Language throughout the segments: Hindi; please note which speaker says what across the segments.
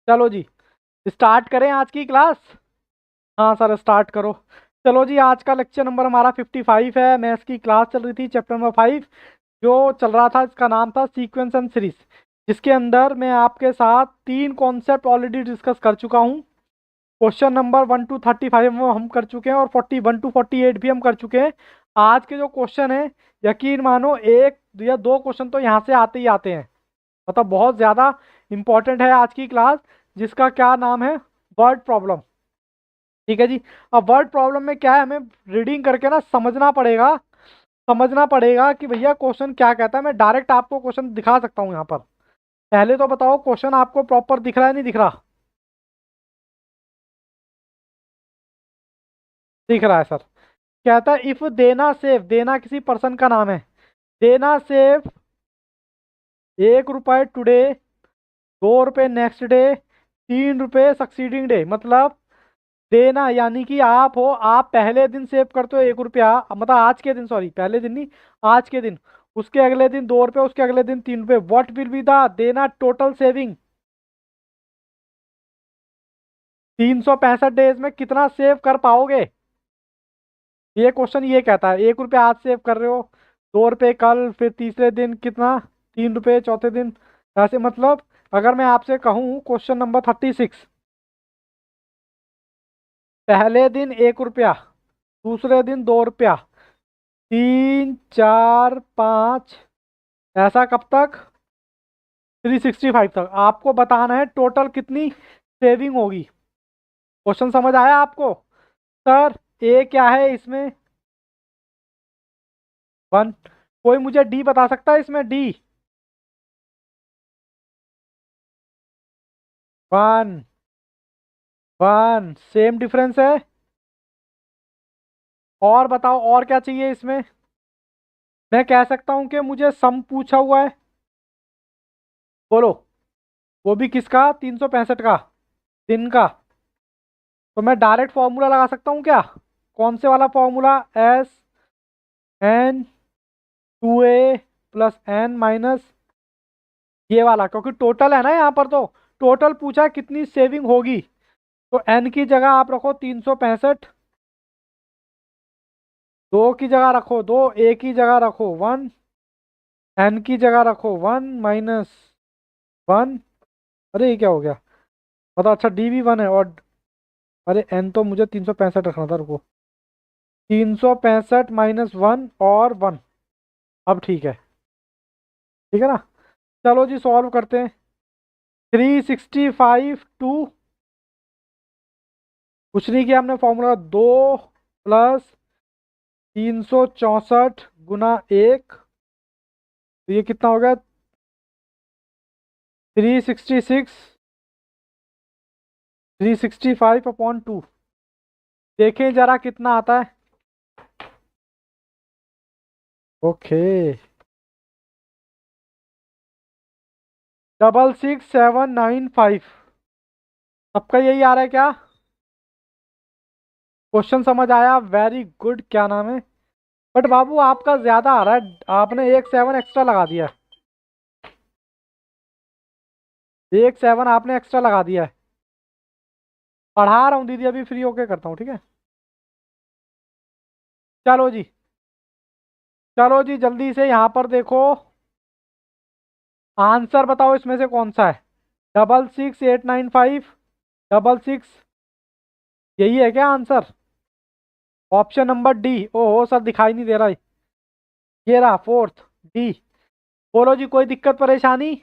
Speaker 1: चलो जी, स्टार्ट करें आज की क्लास। हाँ सर, स्टार्ट करो। चलो जी, आज का लेक्चर नंबर हमारा 55 है। मैथ्स की क्लास चल रही थी, चैप्टर नंबर 5 जो चल रहा था, इसका नाम था सीक्वेंस एंड सीरीज, जिसके अंदर मैं आपके साथ 3 कॉन्सेप्ट ऑलरेडी डिस्कस कर चुका हूँ। क्वेश्चन नंबर 1 to 35 हम कर चुके हैं और 41 to 48 भी हम कर चुके हैं। आज के जो क्वेश्चन है, यकीन मानो एक या दो क्वेश्चन तो यहाँ से आते ही आते हैं। मतलब बहुत ज़्यादा इंपॉर्टेंट है आज की क्लास, जिसका क्या नाम है, वर्ड प्रॉब्लम। ठीक है जी। अब वर्ड प्रॉब्लम में क्या है, हमें रीडिंग करके ना समझना पड़ेगा कि भैया क्वेश्चन क्या कहता है। मैं डायरेक्ट आपको क्वेश्चन दिखा सकता हूँ यहाँ पर। पहले तो बताओ, क्वेश्चन आपको प्रॉपर दिख रहा है नहीं दिख रहा? दिख रहा है सर। कहता है इफ देना सेफ, देना किसी पर्सन का नाम है, देना सेफ 1 रुपए टुडे, 2 रुपए नेक्स्ट डे, 3 रुपए सक्सीडिंग डे। मतलब देना यानी कि आप हो, आप पहले दिन सेव करते हो 1 रुपया, मतलब आज के दिन, सॉरी पहले दिन नहीं, आज के दिन। उसके अगले दिन 2 रुपये, उसके अगले दिन 3 रुपये। व्हाट विल बी द देना टोटल सेविंग? 365 डेज में कितना सेव कर पाओगे? ये क्वेश्चन ये कहता है। 1 रुपया आज सेव कर रहे हो, 2 रुपये कल, फिर तीसरे दिन कितना, 3 रुपये चौथे दिन, ऐसे। मतलब अगर मैं आपसे कहूँ क्वेश्चन नंबर 36, पहले दिन 1 रुपया, दूसरे दिन 2 रुपया, 3 4 5, ऐसा कब तक? 365 तक आपको बताना है टोटल कितनी सेविंग होगी। क्वेश्चन समझ आया आपको? सर ए क्या है इसमें? 1। कोई मुझे डी बता सकता है इसमें? डी 1 1 सेम डिफरेंस है। और बताओ और क्या चाहिए इसमें? मैं कह सकता हूं कि मुझे सम पूछा हुआ है, बोलो। वो भी किसका? 365 का, दिन का। तो मैं डायरेक्ट फॉर्मूला लगा सकता हूँ क्या? कौन से वाला formula? S N 2a + n - ये वाला, क्योंकि टोटल है ना यहाँ पर। तो टोटल पूछा है कितनी सेविंग होगी, तो n की जगह आप रखो 365, 2 की जगह रखो 2, a की जगह रखो 1, n की जगह रखो 1 - 1। अरे ये क्या हो गया? मतलब अच्छा, डी भी 1 है और, अरे n तो मुझे 365 रखना था, रुको। 365 - 1 और 1। अब ठीक है, ठीक है ना? चलो जी, सॉल्व करते हैं। 365 टू, कुछ नहीं किया हमने, फॉर्मूला 2 + 364 × 1, तो ये कितना हो गया? 366, 365/2। देखें जरा कितना आता है। ओके, 66795। सबका यही आ रहा है क्या? क्वेश्चन समझ आया? Very good. क्या नाम है? बट बाबू आपका ज्यादा आ रहा है, आपने एक 7 एक्स्ट्रा लगा दिया। एक 7 आपने एक्स्ट्रा लगा दिया है। पढ़ा रहा हूँ दीदी, अभी फ्री होके करता हूँ, ठीक है? चलो जी, चलो जी, जल्दी से यहाँ पर देखो, आंसर बताओ इसमें से कौन सा है। 66895, 66, यही है क्या आंसर? Option number D. ओहो सर, दिखाई नहीं दे रहा है। ये रहा फोर्थ, डी। बोलो जी, कोई दिक्कत परेशानी?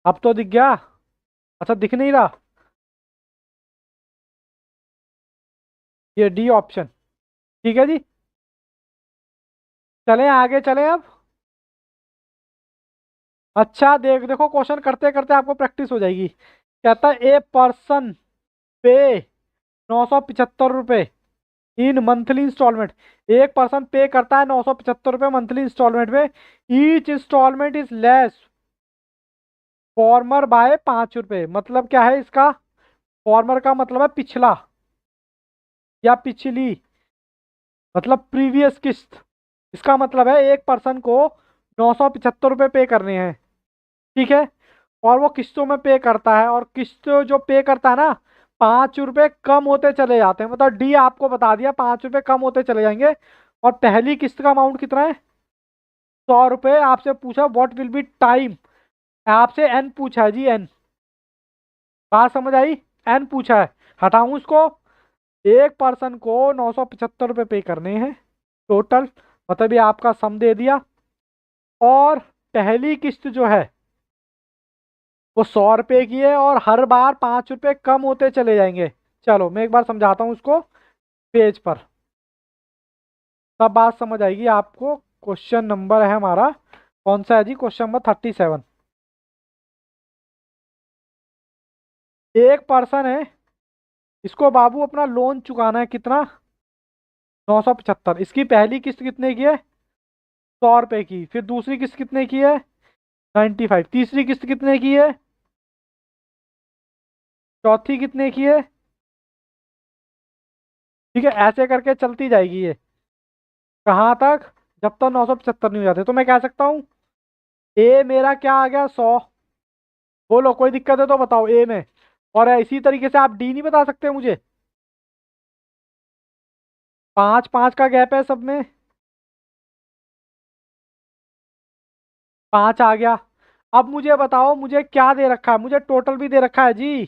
Speaker 1: अब तो दिख गया। अच्छा, दिख नहीं रहा? ये डी ऑप्शन। ठीक है जी, चलें आगे, चलें अब। अच्छा, देखो क्वेश्चन करते करते आपको प्रैक्टिस हो जाएगी। कहता है ए पर्सन पे 975 रुपये इन मंथली इंस्टॉलमेंट। एक पर्सन पे करता है 975 रुपये मंथली इंस्टॉलमेंट में। Each installment is less former by 5 रुपये। मतलब क्या है इसका? फॉर्मर का मतलब है पिछला या पिछली, मतलब प्रीवियस किस्त। इसका मतलब है एक पर्सन को 975 रुपये पे करने हैं, ठीक है? और वो किस्तों में पे करता है, और किस्त जो पे करता है ना, 5 रुपए कम होते चले जाते हैं, मतलब डी आपको बता दिया 5 रुपए कम होते चले जाएंगे। और पहली किस्त का अमाउंट कितना है? 100 रुपए। आपसे पूछा व्हाट विल बी टाइम, आपसे एन पूछा है जी, एन। बात समझ आई? एन पूछा है, हटाऊं उसको? एक पर्सन को 975 रुपये पे करने हैं टोटल, मतलब ये आपका सम दे दिया। और पहली किस्त जो है वो 100 रुपये की है, और हर बार 5 रुपये कम होते चले जाएंगे। चलो मैं एक बार समझाता हूँ उसको पेज पर, तब बात समझ आएगी आपको। क्वेश्चन नंबर है हमारा, कौन सा है जी? Question number 37। एक पर्सन है, इसको बाबू अपना लोन चुकाना है, कितना? 975। इसकी पहली किस्त कितने की है? 100 रुपये की। फिर दूसरी किस्त कितने की है? 95। तीसरी किस्त कितने की है? चौथी कितने की है? ठीक है, ऐसे करके चलती जाएगी ये। कहाँ तक? जब तक 975 नहीं हो जाते। तो मैं कह सकता हूँ ए मेरा क्या आ गया? 100। बोलो कोई दिक्कत है तो बताओ ए में। और इसी तरीके से आप डी नहीं बता सकते मुझे? 5 5 का गैप है सब में। 5 आ गया। अब मुझे बताओ मुझे क्या दे रखा है? मुझे टोटल भी दे रखा है जी,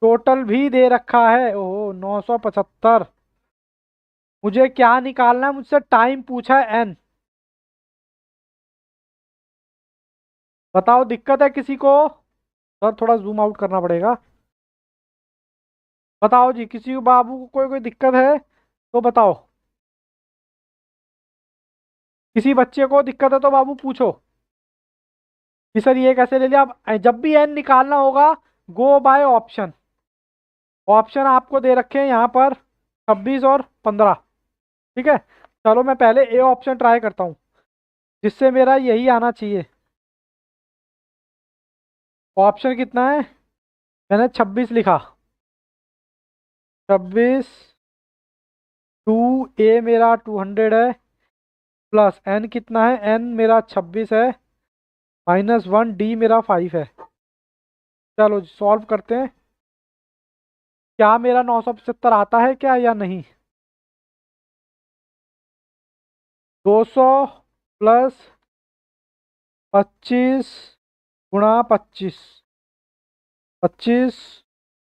Speaker 1: टोटल भी दे रखा है। ओह 975। मुझे क्या निकालना है? मुझसे टाइम पूछा है एन। बताओ दिक्कत है किसी को? सर थोड़ा जूम आउट करना पड़ेगा। बताओ जी, किसी को बाबू को कोई कोई दिक्कत है तो बताओ। किसी बच्चे को दिक्कत है तो बाबू पूछो कि सर ये कैसे ले लिया। अब जब भी एन निकालना होगा, गो बाय ऑप्शन। ऑप्शन आपको दे रखे हैं यहाँ पर 26 और 15। ठीक है, चलो मैं पहले ए ऑप्शन ट्राई करता हूँ, जिससे मेरा यही आना चाहिए। ऑप्शन कितना है? मैंने 26 लिखा। 26। टू ए मेरा 200 है, प्लस एन कितना है? एन मेरा 26 है, -1 डी मेरा 5 है। चलो सॉल्व करते हैं। क्या मेरा 975 आता है क्या या नहीं? 200 प्लस 25 गुणा 25, 25,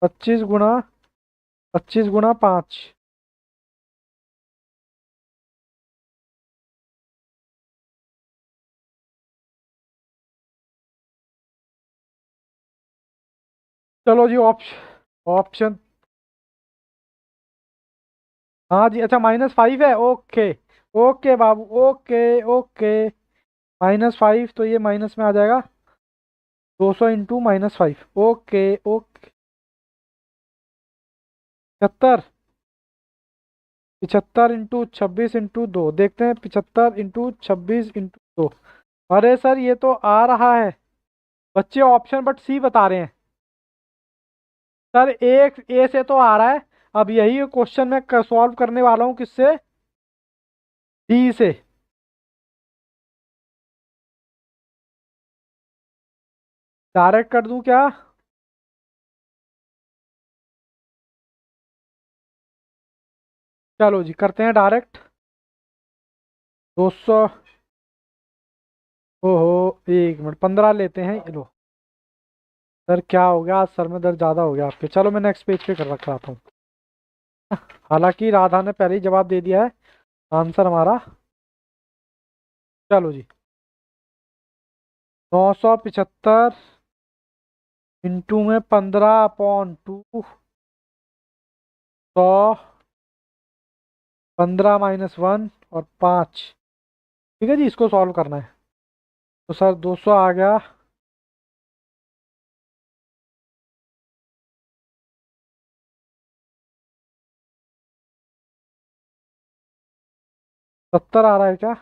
Speaker 1: 25 गुणा 5। चलो जी ऑप्शन, ऑप्शन। हाँ जी, अच्छा -5 है, ओके। ओके बाबू, ओके ओके। -5 तो ये माइनस में आ जाएगा। 200 into -5, okay okay. 75। 75 into 26 into 2, देखते हैं 75 इंटू 26 इंटू 2। अरे सर ये तो आ रहा है, बच्चे ऑप्शन बट सी बता रहे हैं। सर एक ए से तो आ रहा है। अब यही क्वेश्चन मैं सॉल्व करने वाला हूँ, किससे? डी से। डायरेक्ट कर दूं क्या? चलो जी करते हैं डायरेक्ट। 200। ओहो, 1 मिनट, 15 लेते हैं, ये लो। सर क्या हो गया आज? सर में दर्द ज़्यादा हो गया आपके। चलो मैं नेक्स्ट पेज पे कर रख रहा हूँ। हालांकि राधा ने पहले ही जवाब दे दिया है, आंसर हमारा। चलो जी, 975 इंटू में 15/2, 100, 15 - 1 और 5। ठीक है जी, इसको सॉल्व करना है। तो सर 200 आ गया। 70 आ रहा है क्या?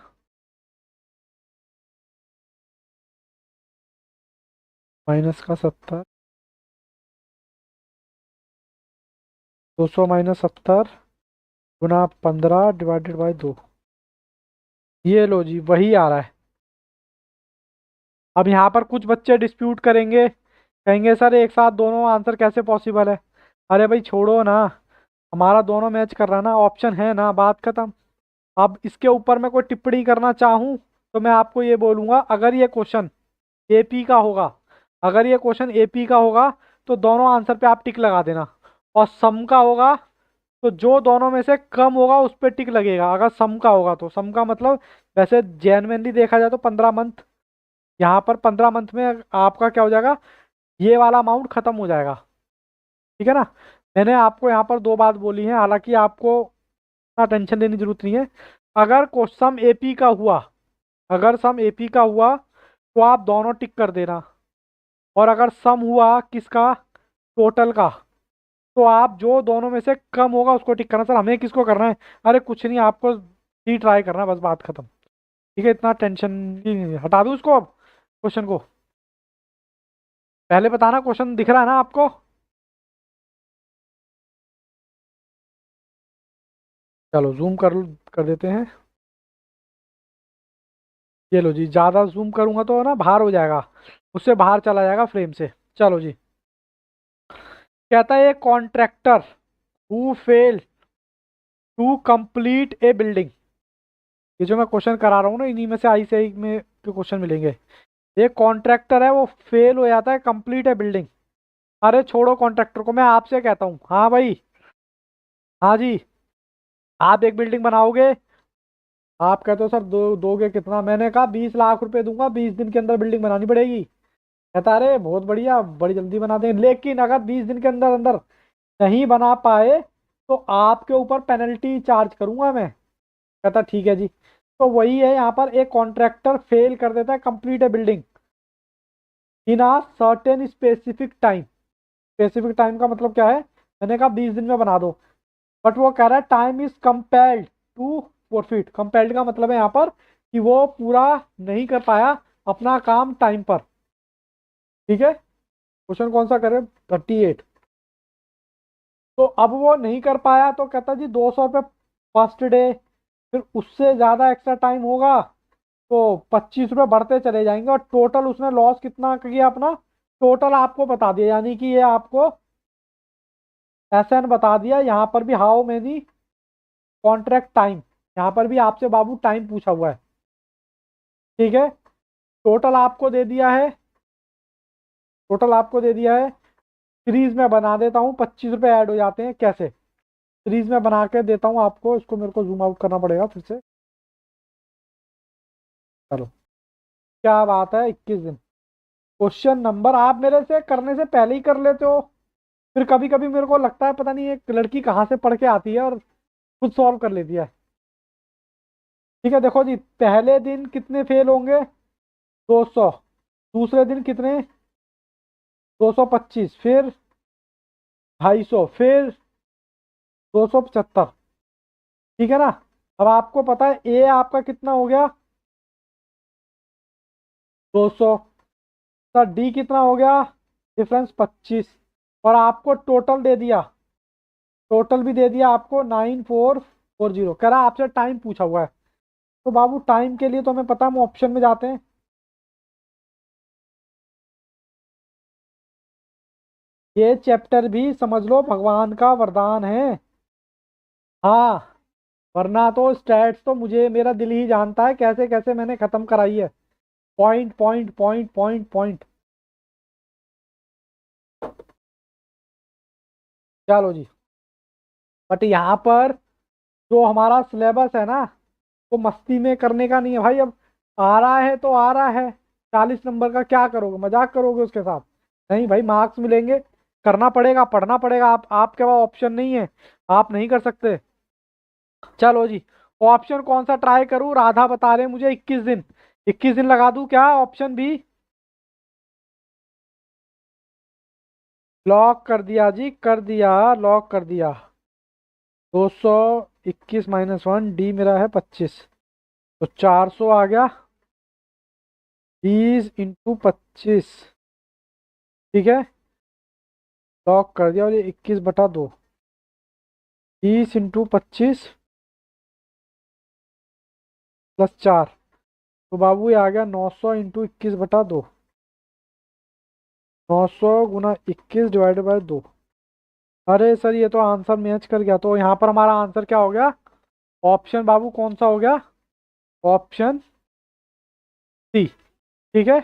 Speaker 1: -70। 200 - 70 गुना 15/2। ये लो जी, वही आ रहा है। अब यहाँ पर कुछ बच्चे डिस्प्यूट करेंगे, कहेंगे सर एक साथ दोनों आंसर कैसे पॉसिबल है। अरे भाई छोड़ो ना, हमारा दोनों मैच कर रहा ना, ऑप्शन है ना, बात खत्म। अब इसके ऊपर मैं कोई टिप्पणी करना चाहूँ तो मैं आपको ये बोलूंगा, अगर ये क्वेश्चन एपी का होगा, अगर ये क्वेश्चन एपी का होगा तो दोनों आंसर पे आप टिक लगा देना। और सम का होगा तो जो दोनों में से कम होगा उस पर टिक लगेगा। अगर सम का होगा तो सम का मतलब, वैसे जेन्युइनली देखा जाए तो 15 मंथ, यहाँ पर 15 मंथ में आपका क्या हो जाएगा, ये वाला अमाउंट खत्म हो जाएगा। ठीक है ना। मैंने आपको यहाँ पर दो बात बोली है, हालांकि आपको इतना टेंशन लेने की जरूरत नहीं है। अगर क्वेश्चन एपी का हुआ, अगर सम एपी का हुआ तो आप दोनों टिक कर देना। और अगर सम हुआ किसका, टोटल का, तो आप जो दोनों में से कम होगा उसको टिक करना। सर हमें किसको करना है, अरे कुछ नहीं, आपको ही ट्राई करना है, बस बात खत्म। ठीक है, इतना टेंशन ही नहीं है। हटा दूँ उसको अब, क्वेश्चन को, पहले बताना क्वेश्चन दिख रहा है ना आपको। चलो जूम कर देते हैं। ये लो जी, ज़्यादा जूम करूंगा तो ना बाहर हो जाएगा, उससे बाहर चला जाएगा फ्रेम से। चलो जी, कहता है, a contractor who fail to complete a building. ये जो मैं क्वेश्चन करा रहा हूँ ना, इन्हीं में से आई से आई में के क्वेश्चन मिलेंगे। एक कॉन्ट्रैक्टर है, वो फेल हो जाता है कंप्लीट है बिल्डिंग। अरे छोड़ो कॉन्ट्रैक्टर को, मैं आपसे कहता हूँ, हाँ भाई, हाँ जी, आप एक बिल्डिंग बनाओगे, आप कहते हो सर दोगे कितना, मैंने कहा 20 लाख रुपए दूंगा, 20 दिन के अंदर बिल्डिंग बनानी पड़ेगी। कहता अरे बहुत बढ़िया, बड़ी जल्दी बना देंगे, लेकिन अगर 20 दिन के अंदर अंदर नहीं बना पाए तो आपके ऊपर पेनल्टी चार्ज करूंगा मैं। कहता ठीक है जी। तो वही है, यहाँ पर एक कॉन्ट्रैक्टर फेल कर देता है कंप्लीट है building in a certain specific time. Specific time का मतलब क्या है, मैंने कहा 20 दिन में बना दो, बट वो कह रहा है time is compelled to forfeit. Compelled का मतलब है यहाँ पर कि वो पूरा नहीं कर पाया अपना काम टाइम पर। ठीक है, क्वेश्चन कौन सा करे, 38। तो अब वो नहीं कर पाया तो कहता जी 200 रुपये फर्स्ट डे, फिर उससे ज़्यादा एक्स्ट्रा टाइम होगा तो 25 रुपये बढ़ते चले जाएंगे, और टोटल उसने लॉस कितना किया अपना, टोटल आपको बता दिया, यानी कि ये आपको एसएन बता दिया। यहाँ पर भी हाउ मेनी कॉन्ट्रैक्ट टाइम, यहाँ पर भी आपसे बाबू टाइम पूछा हुआ है। ठीक है, टोटल आपको दे दिया है, टोटल आपको दे दिया है। सीरीज में बना देता हूँ, 25 रुपये ऐड हो जाते हैं कैसे, सीरीज में बना के देता हूँ आपको, इसको मेरे को जूम आउट करना पड़ेगा फिर से। चलो, क्या बात है, 21 दिन। क्वेश्चन नंबर आप मेरे से करने से पहले ही कर लेते हो, फिर कभी कभी मेरे को लगता है पता नहीं एक लड़की कहाँ से पढ़ के आती है और खुद सॉल्व कर लेती है। ठीक है, देखो जी, पहले दिन कितने फेल होंगे, 200, दूसरे दिन कितने, 225, फिर 250, फिर 275। ठीक है ना। अब आपको पता है ए आपका कितना हो गया, 200, सर डी कितना हो गया, डिफरेंस 25, और आपको टोटल दे दिया, टोटल भी दे दिया आपको 9440। कह रहा है आपसे टाइम पूछा हुआ है, तो बाबू टाइम के लिए तो हमें पता, हम ऑप्शन में जाते हैं। ये चैप्टर भी समझ लो भगवान का वरदान है। हाँ, वरना तो स्टैट्स तो मुझे मेरा दिल ही जानता है कैसे कैसे मैंने खत्म कराई है, point point point point point. चलो जी, बट यहाँ पर जो हमारा सिलेबस है ना, वो मस्ती में करने का नहीं है भाई। अब आ रहा है तो आ रहा है, 40 नंबर का क्या करोगे, मजाक करोगे उसके साथ, नहीं भाई, मार्क्स मिलेंगे, करना पड़ेगा, पढ़ना पड़ेगा। आप आपके पास ऑप्शन नहीं है, आप नहीं कर सकते। चलो जी, ऑप्शन कौन सा ट्राई करूं, राधा बता रहे हैं मुझे 21 दिन, 21 दिन लगा दूं क्या, ऑप्शन बी। लॉक कर दिया जी, कर दिया, लॉक कर दिया। 221 - 1, डी मेरा है 25, तो 400 आ गया, 20 × 25। ठीक है, लॉक कर दिया, और ये 21/2, 20 × 25 + 4, तो बाबू ये आ गया 900 × 21/2। 900 × 21 ÷ 2। अरे सर ये तो आंसर मैच कर गया, तो यहाँ पर हमारा आंसर क्या हो गया? ऑप्शन बाबू कौन सा हो गया? Option C. ठीक है,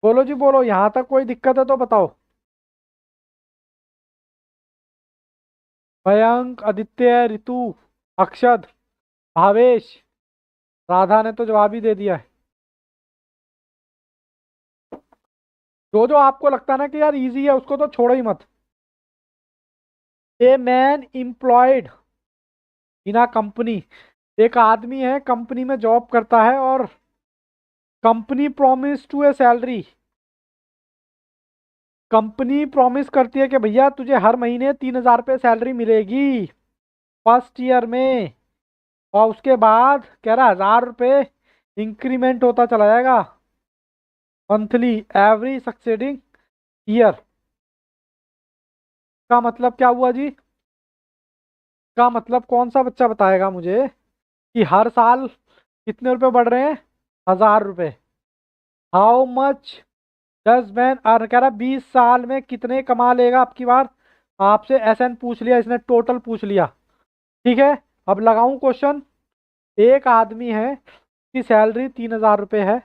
Speaker 1: बोलो जी बोलो, यहाँ तक कोई दिक्कत है तो बताओ। मयंक, आदित्य, ऋतु, अक्षद, भावेश, राधा ने तो जवाब ही दे दिया है। जो जो आपको लगता है ना कि यार इजी है उसको तो छोड़ो ही मत। A man employed in a company. एक आदमी है कंपनी में जॉब करता है और company promise to a salary. Company promise करती है कि भैया तुझे हर महीने 3,000 रुपये सैलरी मिलेगी फर्स्ट ईयर में, और उसके बाद कह रहा 1,000 रुपये इंक्रीमेंट होता चला जाएगा मंथली एवरी सक्सेडिंग ईयर। का मतलब क्या हुआ जी? का मतलब कौन सा बच्चा बताएगा मुझे कि हर साल कितने रुपए बढ़ रहे हैं? 1,000 रुपये। How much does man earn, कह रहा 20 साल में कितने कमा लेगा अब की बार। आपसे एसएन पूछ लिया इसने, टोटल पूछ लिया। ठीक है, अब लगाऊं क्वेश्चन। एक आदमी है की सैलरी 3,000 रुपये है।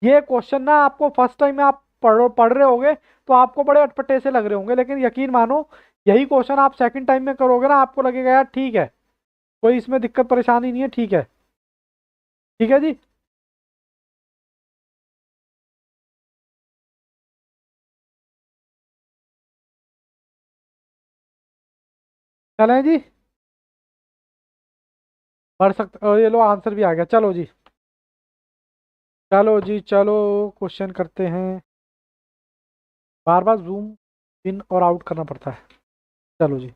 Speaker 1: ये क्वेश्चन ना आपको फर्स्ट टाइम में आप पढ़ रहे होगे तो आपको बड़े अटपटे से लग रहे होंगे, लेकिन यकीन मानो यही क्वेश्चन आप सेकंड टाइम में करोगे ना आपको लगेगा यार ठीक है, कोई इसमें दिक्कत परेशानी नहीं है। ठीक है, ठीक है जी। चलें जी, पढ़ सकते ये लो आंसर भी आ गया। चलो जी, चलो जी चलो, क्वेश्चन करते हैं। बार बार जूम इन और आउट करना पड़ता है। चलो जी,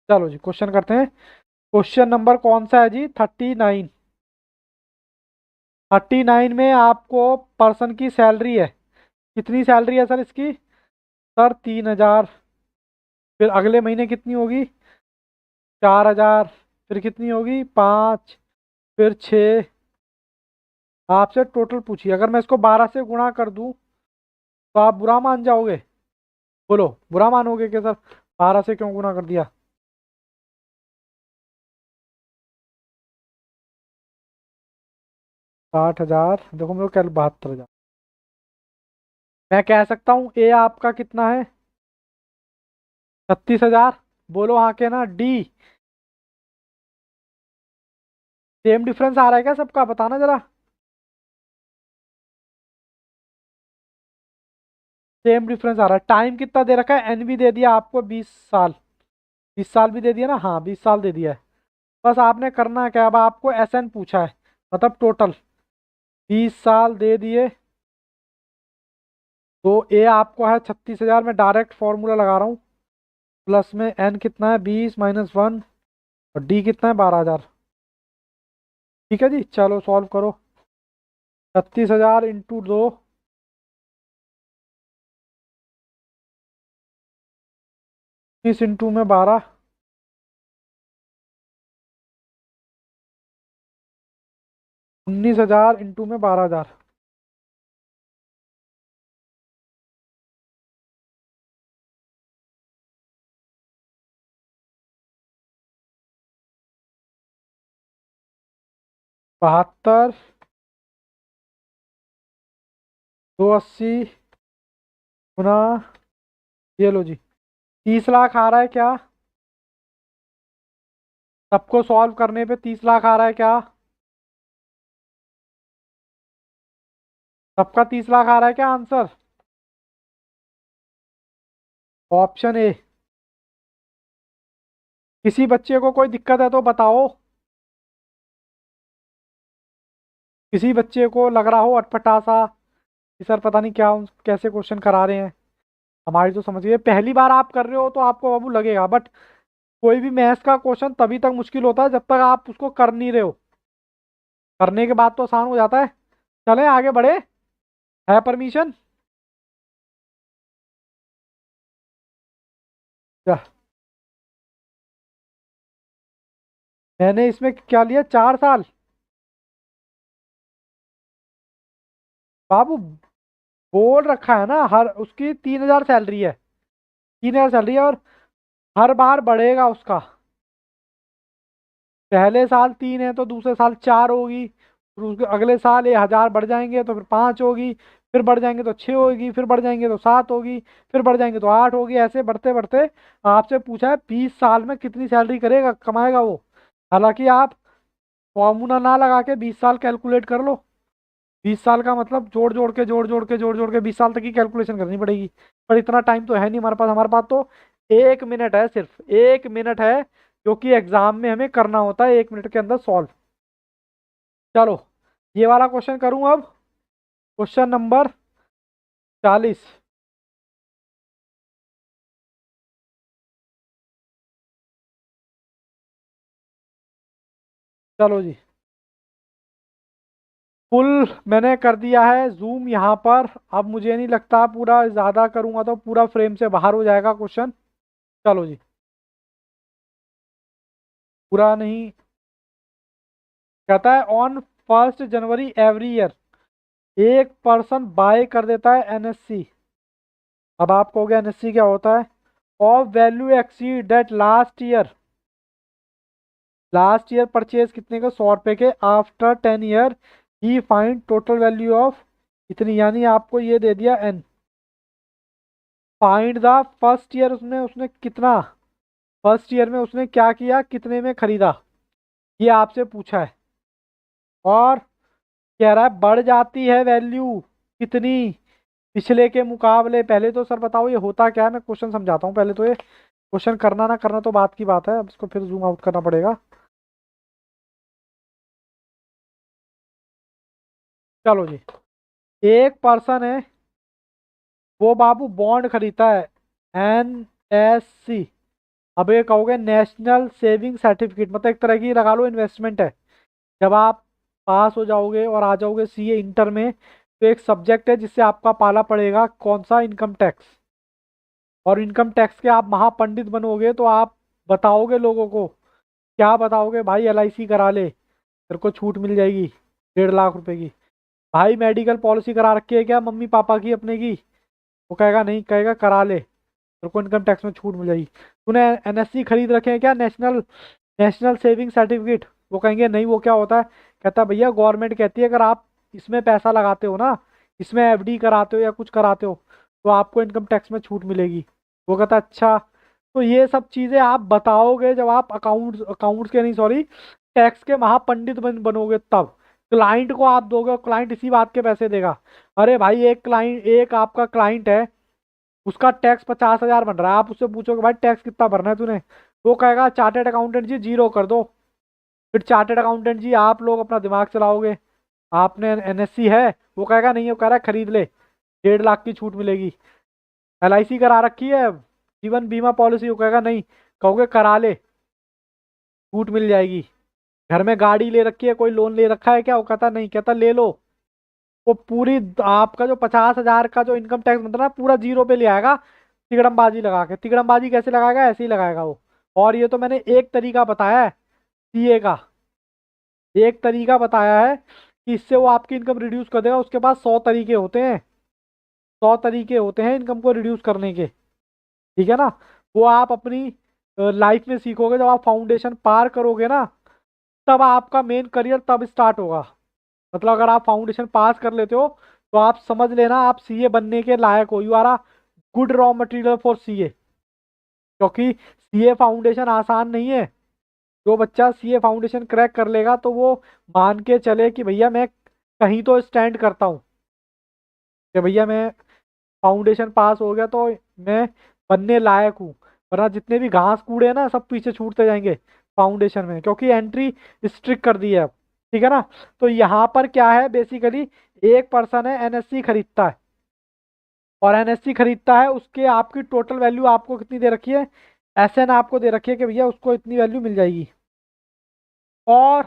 Speaker 1: चलो जी क्वेश्चन करते हैं। क्वेश्चन नंबर कौन सा है जी? 39। 39 में आपको पर्सन की सैलरी है। कितनी सैलरी है सर इसकी? सर 3,000। फिर अगले महीने कितनी होगी? 4,000। फिर कितनी होगी? 5। फिर 6। आपसे टोटल पूछिए, अगर मैं इसको 12 से गुणा कर दूं तो आप बुरा मान जाओगे? बोलो, बुरा मानोगे कि सर 12 से क्यों गुणा कर दिया? 60,000, देखो मेरे को क्या 72,000। मैं कह सकता हूँ ए आपका कितना है? 36,000। बोलो हाँ के ना डी। सेम डिफरेंस आ रहा है क्या सबका? बताना जरा। सेम डिफरेंस आ रहा है। टाइम कितना दे रखा है? एन भी दे दिया आपको 20 साल। 20 साल भी दे दिया ना, हाँ 20 साल दे दिया है। बस आपने करना है क्या, अब आपको एस एन पूछा है, मतलब टोटल 20 साल दे दिए। तो ए आपको है 36,000। मैं डायरेक्ट फॉर्मूला लगा रहा हूँ। प्लस में एन कितना है? 20 - 1। और डी कितना है? 12,000। ठीक है जी, चलो सॉल्व करो। 36,000 × 2। 20 × 12। 19,000 × 12,000। 72। 280 गुना, ये लो जी, 30 लाख आ रहा है क्या? सबको सॉल्व करने पे 30 लाख आ रहा है क्या? सबका 30 लाख आ रहा है क्या आंसर? Option A. किसी बच्चे को कोई दिक्कत है तो बताओ। किसी बच्चे को लग रहा हो अटपटा सा कि सर पता नहीं क्या कैसे क्वेश्चन करा रहे हैं। हमारी तो समझिए पहली बार आप कर रहे हो तो आपको बाबू लगेगा, बट कोई भी मैथ्स का क्वेश्चन तभी तक मुश्किल होता है जब तक आप उसको कर नहीं रहे हो। करने के बाद तो आसान हो जाता है। चलें आगे बढ़े, है परमिशन? मैंने इसमें क्या लिया? 4 साल। बाबू बोल रखा है ना, हर उसकी 3,000 सैलरी है, 3,000 सैलरी है, और हर बार बढ़ेगा उसका। पहले साल 3 है तो दूसरे साल 4 होगी, फिर उसके अगले साल ये 1,000 बढ़ जाएंगे तो फिर 5 होगी, फिर बढ़ जाएंगे तो 6 होगी, फिर बढ़ जाएंगे तो 7 होगी, फिर बढ़ जाएंगे तो 8 होगी, ऐसे बढ़ते बढ़ते आपसे पूछा है 20 साल में कितनी सैलरी करेगा, कमाएगा वो। हालांकि आप फॉर्मूला ना लगा के 20 साल कैलकुलेट कर लो। 20 साल का मतलब जोड़ जोड़ के 20 साल तक की कैलकुलेशन करनी पड़ेगी। पर इतना टाइम तो है नहीं हमारे पास तो 1 मिनट है, सिर्फ 1 मिनट है, जो कि एग्जाम में हमें करना होता है 1 मिनट के अंदर सॉल्व। चलो ये वाला क्वेश्चन करूं अब, क्वेश्चन नंबर 40। चलो जी, फुल मैंने कर दिया है जूम यहाँ पर। अब मुझे नहीं लगता पूरा ज़्यादा करूंगा तो पूरा फ्रेम से बाहर हो जाएगा क्वेश्चन। चलो जी, पूरा नहीं। कहता है ऑन 1 जनवरी एवरी ईयर एक पर्सन बाय कर देता है एनएससी। अब आप कहोगे एनएससी क्या होता है। Of value exceed that last year purchase कितने के, 100 रुपए के। आफ्टर 10 ईयर ही फाइंड टोटल वैल्यू ऑफ इतनी, यानी आपको ये दे दिया N. Find the first year, उसने उसने कितना, फर्स्ट ईयर में उसने क्या किया, कितने में खरीदा, ये आपसे पूछा है। और कह रहा है बढ़ जाती है वैल्यू कितनी पिछले के मुकाबले। पहले तो सर बताओ ये होता क्या है, मैं क्वेश्चन समझाता हूँ पहले तो। ये क्वेश्चन करना ना करना तो बात की बात है, अब इसको फिर जूम आउट करना पड़ेगा। चलो जी, एक पर्सन है, वो बाबू बॉन्ड खरीदता है एनएससी। अब ये कहोगे नेशनल सेविंग सर्टिफिकेट, मतलब एक तरह की लगा लो इन्वेस्टमेंट है। जब आप पास हो जाओगे और आ जाओगे सीए इंटर में, तो एक सब्जेक्ट है जिससे आपका पाला पड़ेगा, कौन सा, इनकम टैक्स। और इनकम टैक्स के आप महापंडित बनोगे तो आप बताओगे लोगों को, क्या बताओगे, भाई एलआईसी करा ले, तेरे को छूट मिल जाएगी 1.5 लाख रुपए की। भाई मेडिकल पॉलिसी करा रखी है क्या मम्मी पापा की अपने की, वो कहेगा नहीं, कहेगा करा ले, तेरे को इनकम टैक्स में छूट मिल जाएगी। तूने एनएससी खरीद रखे हैं क्या, नेशनल नेशनल सेविंग सर्टिफिकेट, वो कहेंगे नहीं, वो क्या होता है। कहता है भैया गवर्नमेंट कहती है अगर आप इसमें पैसा लगाते हो ना, इसमें एफडी कराते हो या कुछ कराते हो, तो आपको इनकम टैक्स में छूट मिलेगी। वो कहता है अच्छा। तो ये सब चीज़ें आप बताओगे जब आप अकाउंट्स अकाउंट्स के नहीं, सॉरी, टैक्स के महापंडित बनोगे तब। क्लाइंट को आप दोगे और क्लाइंट इसी बात के पैसे देगा। अरे भाई एक क्लाइंट, एक आपका क्लाइंट है, उसका टैक्स 50,000 बन रहा है, आप उससे पूछोगे भाई टैक्स कितना भरना है तूने, वो कहेगा चार्टेड अकाउंटेंट जी 0 कर दो। फिर चार्टेड अकाउंटेंट जी आप लोग अपना दिमाग चलाओगे, आपने एनएससी है, वो कहेगा नहीं, वो कह रहा है खरीद ले, 1.5 लाख की छूट मिलेगी। एलआईसी करा रखी है, जीवन बीमा पॉलिसी, वो कहेगा नहीं, कहोगे करा ले, छूट मिल जाएगी। घर में गाड़ी ले रखी है, कोई लोन ले रखा है क्या, वो कहता नहीं, कहता ले लो। वो पूरी आपका जो 50,000 का जो इनकम टैक्स बनता है ना, पूरा 0 पे ले आएगा, तिकड़मबाजी लगा के। तिकड़मबाजी कैसे लगाएगा, ऐसे ही लगाएगा वो। और ये तो मैंने एक तरीका बताया है सीए का, एक तरीका बताया है कि इससे वो आपकी इनकम रिड्यूस कर देगा। उसके पास 100 तरीके होते हैं, 100 तरीके होते हैं इनकम को रिड्यूस करने के, ठीक है ना। वो आप अपनी लाइफ में सीखोगे, जब आप फाउंडेशन पार करोगे ना, तब आपका मेन करियर तब स्टार्ट होगा। मतलब अगर आप फाउंडेशन पास कर लेते हो तो आप समझ लेना आप सीए बनने के लायक हो, you are a good raw material for CA. क्योंकि सीए फाउंडेशन आसान नहीं है। जो बच्चा सीए फाउंडेशन क्रैक कर लेगा तो वो मान के चले कि भैया मैं कहीं तो स्टैंड करता हूँ, कि भैया मैं फाउंडेशन पास हो गया तो मैं बनने लायक हूँ। वरना जितने भी घास कूड़े हैं ना, सब पीछे छूटते जाएंगे फाउंडेशन में, क्योंकि एंट्री स्ट्रिक्ट कर दी है अब, ठीक है ना। तो यहाँ पर क्या है, बेसिकली एक पर्सन है एनएससी खरीदता है, और एनएससी खरीदता है, उसके आपकी टोटल वैल्यू आपको कितनी दे रखी है, एसएन आपको दे रखी है कि भैया उसको इतनी वैल्यू मिल जाएगी। और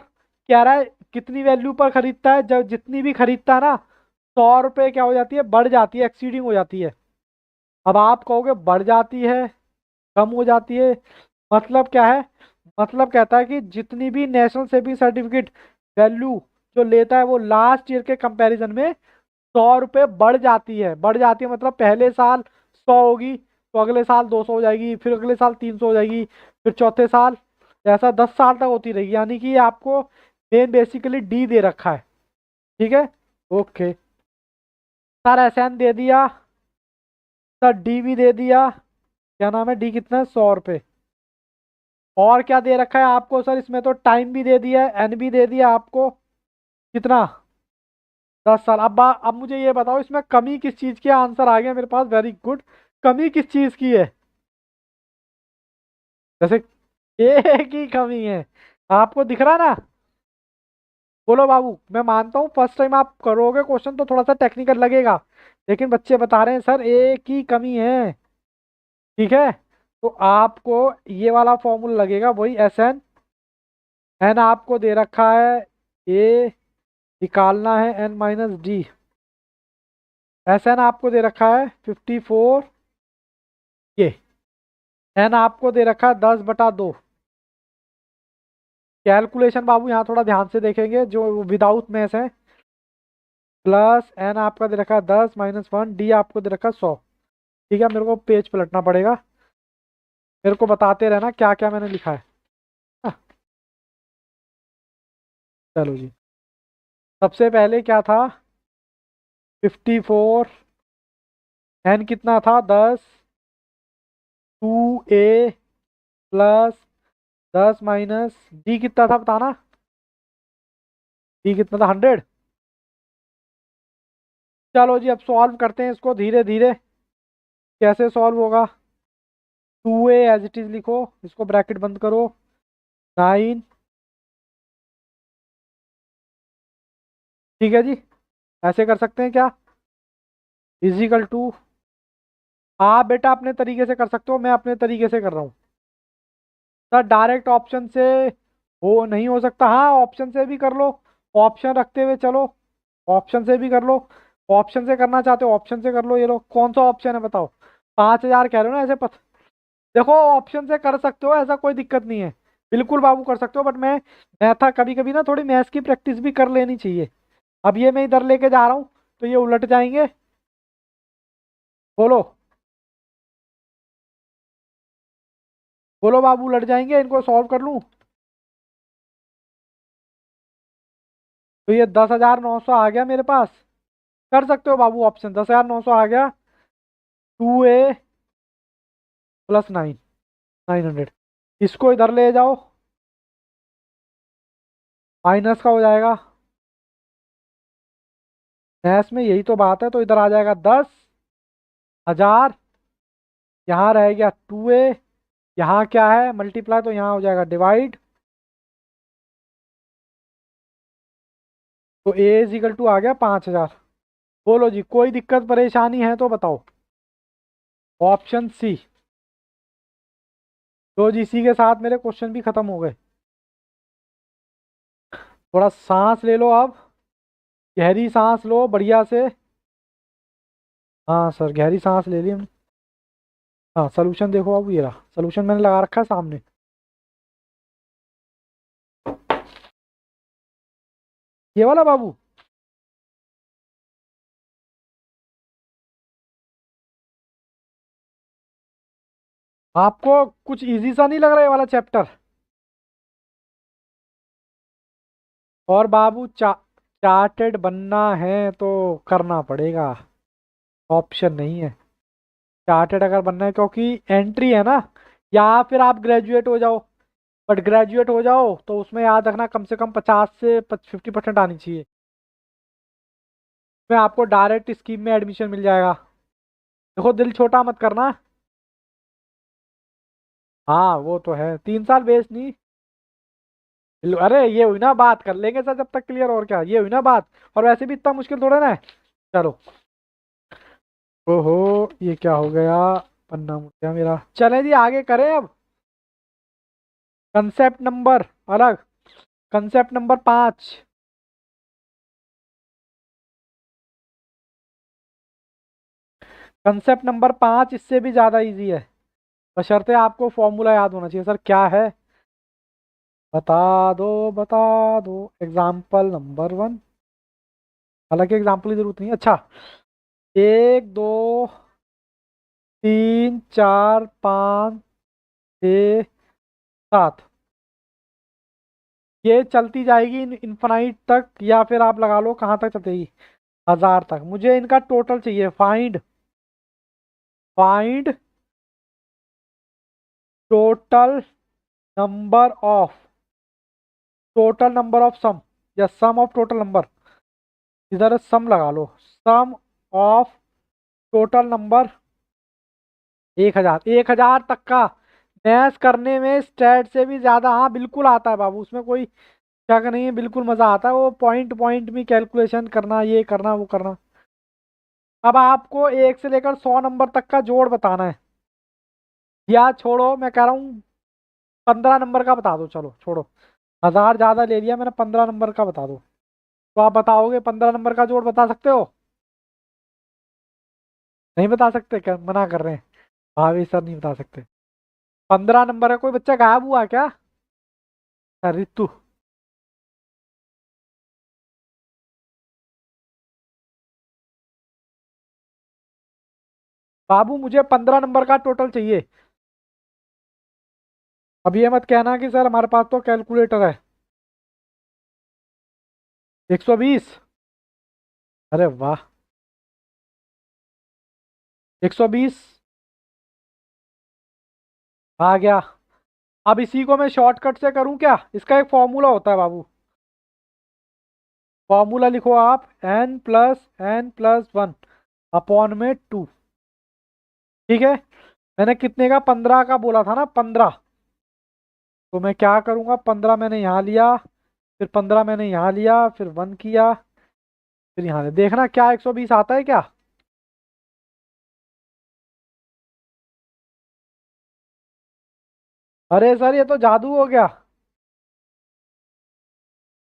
Speaker 1: कह रहा है कितनी वैल्यू पर खरीदता है, जब जितनी भी खरीदता है ना, 100 रुपये क्या हो जाती है, बढ़ जाती है, एक्सीडिंग हो जाती है। अब आप कहोगे बढ़ जाती है, कम हो जाती है, मतलब क्या है, मतलब कहता है कि जितनी भी नेशनल सेविंग सर्टिफिकेट वैल्यू जो लेता है वो लास्ट ईयर के कंपैरिजन में 100 रुपये बढ़ जाती है मतलब पहले साल 100 होगी, तो अगले साल 200 हो जाएगी, फिर अगले साल 300 हो जाएगी, फिर चौथे साल, ऐसा 10 साल तक होती रहेगी। यानी कि ये आपको मेन बेसिकली डी दे रखा है। ठीक है, ओके सर, एस एन दे दिया सर, डी भी दे दिया। क्या नाम है, डी कितना है, 100 रुपये। और क्या दे रखा है आपको सर, इसमें तो टाइम भी दे दिया है, एन भी दे दिया आपको, कितना, 10 साल। अब मुझे ये बताओ इसमें कमी किस चीज की, आंसर आ गया मेरे पास, वेरी गुड। कमी किस चीज की है, जैसे ए की कमी है, आपको दिख रहा ना। बोलो बाबू, मैं मानता हूँ फर्स्ट टाइम आप करोगे क्वेश्चन तो थोड़ा सा टेक्निकल लगेगा, लेकिन बच्चे बता रहे हैं सर ए की कमी है। ठीक है, तो आपको ये वाला फॉर्मूला लगेगा, वही एस एन। एन आपको दे रखा है, ए निकालना है N minus D. S N आपको दे रखा है 54, ये एन आपको दे रखा है 10/2। कैलकुलेशन बाबू यहाँ थोड़ा ध्यान से देखेंगे, जो विदाउट मैथ है। प्लस एन आपका दे रखा है 10 - 1, डी आपको दे रखा है 100। ठीक है, मेरे को पेज पलटना पड़ेगा, मेरे को बताते रहना क्या क्या मैंने लिखा है। हाँ, चलो जी, सबसे पहले क्या था, 54, एन कितना था 10, 2a प्लस 10 - डी कितना था बताना, डी कितना था 100। चलो जी, अब सॉल्व करते हैं इसको धीरे धीरे, कैसे सॉल्व होगा। 2a एज इट इज लिखो, इसको ब्रैकेट बंद करो, 9। ठीक है जी, ऐसे कर सकते हैं क्या, इजिकल टू, आप बेटा अपने तरीके से कर सकते हो, मैं अपने तरीके से कर रहा हूँ। सर डायरेक्ट ऑप्शन से हो नहीं हो सकता, हाँ ऑप्शन से भी कर लो, ऑप्शन रखते हुए चलो, ऑप्शन से भी कर लो। ऑप्शन से करना चाहते हो ऑप्शन से कर लो, ये लो कौन सा ऑप्शन है बताओ, 5,000 कह रहे हो ना ऐसे देखो ऑप्शन से कर सकते हो, ऐसा कोई दिक्कत नहीं है, बिल्कुल बाबू कर सकते हो, बट मैं था कभी कभी ना थोड़ी मैथ्स की प्रैक्टिस भी कर लेनी चाहिए। अब ये मैं इधर लेके जा रहा हूँ तो ये उलट जाएंगे, बोलो, बोलो बाबू उलट जाएंगे, इनको सॉल्व कर लूँ। तो ये 10,900 आ गया मेरे पास, कर सकते हो बाबू ऑप्शन, 10,900 आ गया, 2a प्लस 900, इसको इधर ले जाओ, माइनस का हो जाएगा, मैथ्स में यही तो बात है, तो इधर आ जाएगा 10,000, यहाँ रह गया 2a, यहाँ क्या है मल्टीप्लाई, तो यहाँ हो जाएगा डिवाइड, तो ए इज इक्वल टू आ गया 5,000। बोलो जी, कोई दिक्कत परेशानी है तो बताओ, ऑप्शन सी। तो जी इसी के साथ मेरे क्वेश्चन भी खत्म हो गए। थोड़ा सांस ले लो अब, गहरी सांस लो बढ़िया से। हाँ सर, गहरी सांस ले ली हमने। हाँ सोल्यूशन देखो, अब ये रहा सोल्यूशन, मैंने लगा रखा है सामने। ये वाला बाबू, आपको कुछ इजी सा नहीं लग रहा ये वाला चैप्टर। और बाबू चार्टेड बनना है तो करना पड़ेगा, ऑप्शन नहीं है। चार्टेड अगर बनना है, क्योंकि एंट्री है ना, या फिर आप ग्रेजुएट हो जाओ, बट ग्रेजुएट हो जाओ तो उसमें याद रखना कम से कम 50 से 50% आनी चाहिए, उसमें आपको डायरेक्ट स्कीम में एडमिशन मिल जाएगा। देखो दिल छोटा मत करना। हाँ वो तो है, 3 साल वेस्ट नहीं। अरे ये हुई ना बात, कर लेंगे सर जब तक क्लियर, और क्या, ये हुई ना बात, और वैसे भी इतना मुश्किल थोड़ा ना है। चलो, ओहो ये क्या हो गया, पन्ना मुड़ गया मेरा। चले जी आगे करें अब, कंसेप्ट नंबर अलग, कंसेप्ट नंबर 5। कंसेप्ट नंबर 5 इससे भी ज्यादा इजी है, बशर्ते आपको फॉर्मूला याद होना चाहिए। सर क्या है, बता दो बता दो, एग्जाम्पल नंबर 1, हालांकि एग्जाम्पल की जरूरत नहीं है। अच्छा, 1 2 3 4 5 6 7, ये चलती जाएगी इनफाइनाइट तक, या फिर आप लगा लो कहाँ तक चलेगी, 1000 तक। मुझे इनका टोटल चाहिए। Find find total number of total number of sum, या सम ऑफ टोटल नंबर, इधर सम लगा लो, सम ऑफ टोटल नंबर 1000। 1000 तक का मैथ करने में स्टैट से भी ज्यादा, हाँ बिल्कुल आता है बाबू, उसमें कोई शक नहीं है, बिल्कुल मजा आता है वो पॉइंट पॉइंट में कैलकुलेशन करना, ये करना वो करना। अब आपको 1 से लेकर 100 नंबर तक का जोड़ बताना है, या छोड़ो मैं कह रहा हूँ 15 नंबर का बता दो, चलो छोड़ो, 1000 ज्यादा ले लिया मैंने, 15 नंबर का बता दो। तो आप बताओगे 15 नंबर का जोड़ बता सकते हो? नहीं बता सकते क्या, मना कर रहे हैं? भाभी सर नहीं बता सकते। 15 नंबर का कोई बच्चा गायब हुआ क्या? रितु। बाबू मुझे 15 नंबर का टोटल चाहिए। अब ये मत कहना कि सर हमारे पास तो कैलकुलेटर है। 120। अरे वाह, 120 आ गया। अब इसी को मैं शॉर्टकट से करूं क्या? इसका एक फॉर्मूला होता है बाबू, फॉर्मूला लिखो आप, n+n+1 अपॉन में 2। ठीक है, मैंने कितने का, 15 का बोला था ना, 15। तो मैं क्या करूंगा, 15 मैंने यहाँ लिया, फिर 15 मैंने यहाँ लिया, फिर 1 किया, फिर यहाँ लिया। देखना क्या 120 आता है क्या? अरे सर ये तो जादू हो गया।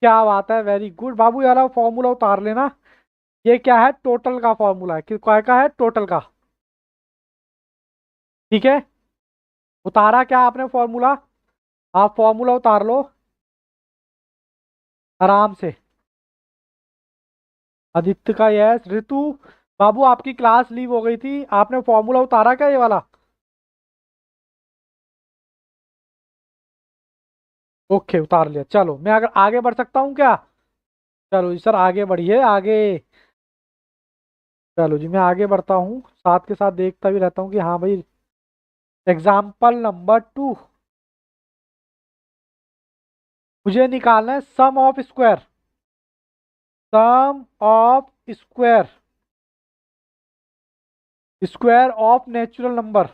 Speaker 1: क्या बात है, वेरी गुड बाबू, यार फॉर्मूला उतार लेना। ये क्या है, टोटल का फॉर्मूला है, कि काय का है, टोटल का। ठीक है, उतारा क्या आपने फॉर्मूला? आप फॉर्मूला उतार लो आराम से। आदित्य का यस। ऋतु बाबू आपकी क्लास लीव हो गई थी, आपने फॉर्मूला उतारा क्या ये वाला? ओके उतार लिया। चलो मैं अगर आगे बढ़ सकता हूँ क्या? चलो जी सर आगे बढ़िए आगे। चलो जी मैं आगे बढ़ता हूँ, साथ के साथ देखता भी रहता हूँ कि हाँ भाई। एग्जाम्पल नंबर 2, मुझे निकालना है sum of square. Sum of square, square of natural number.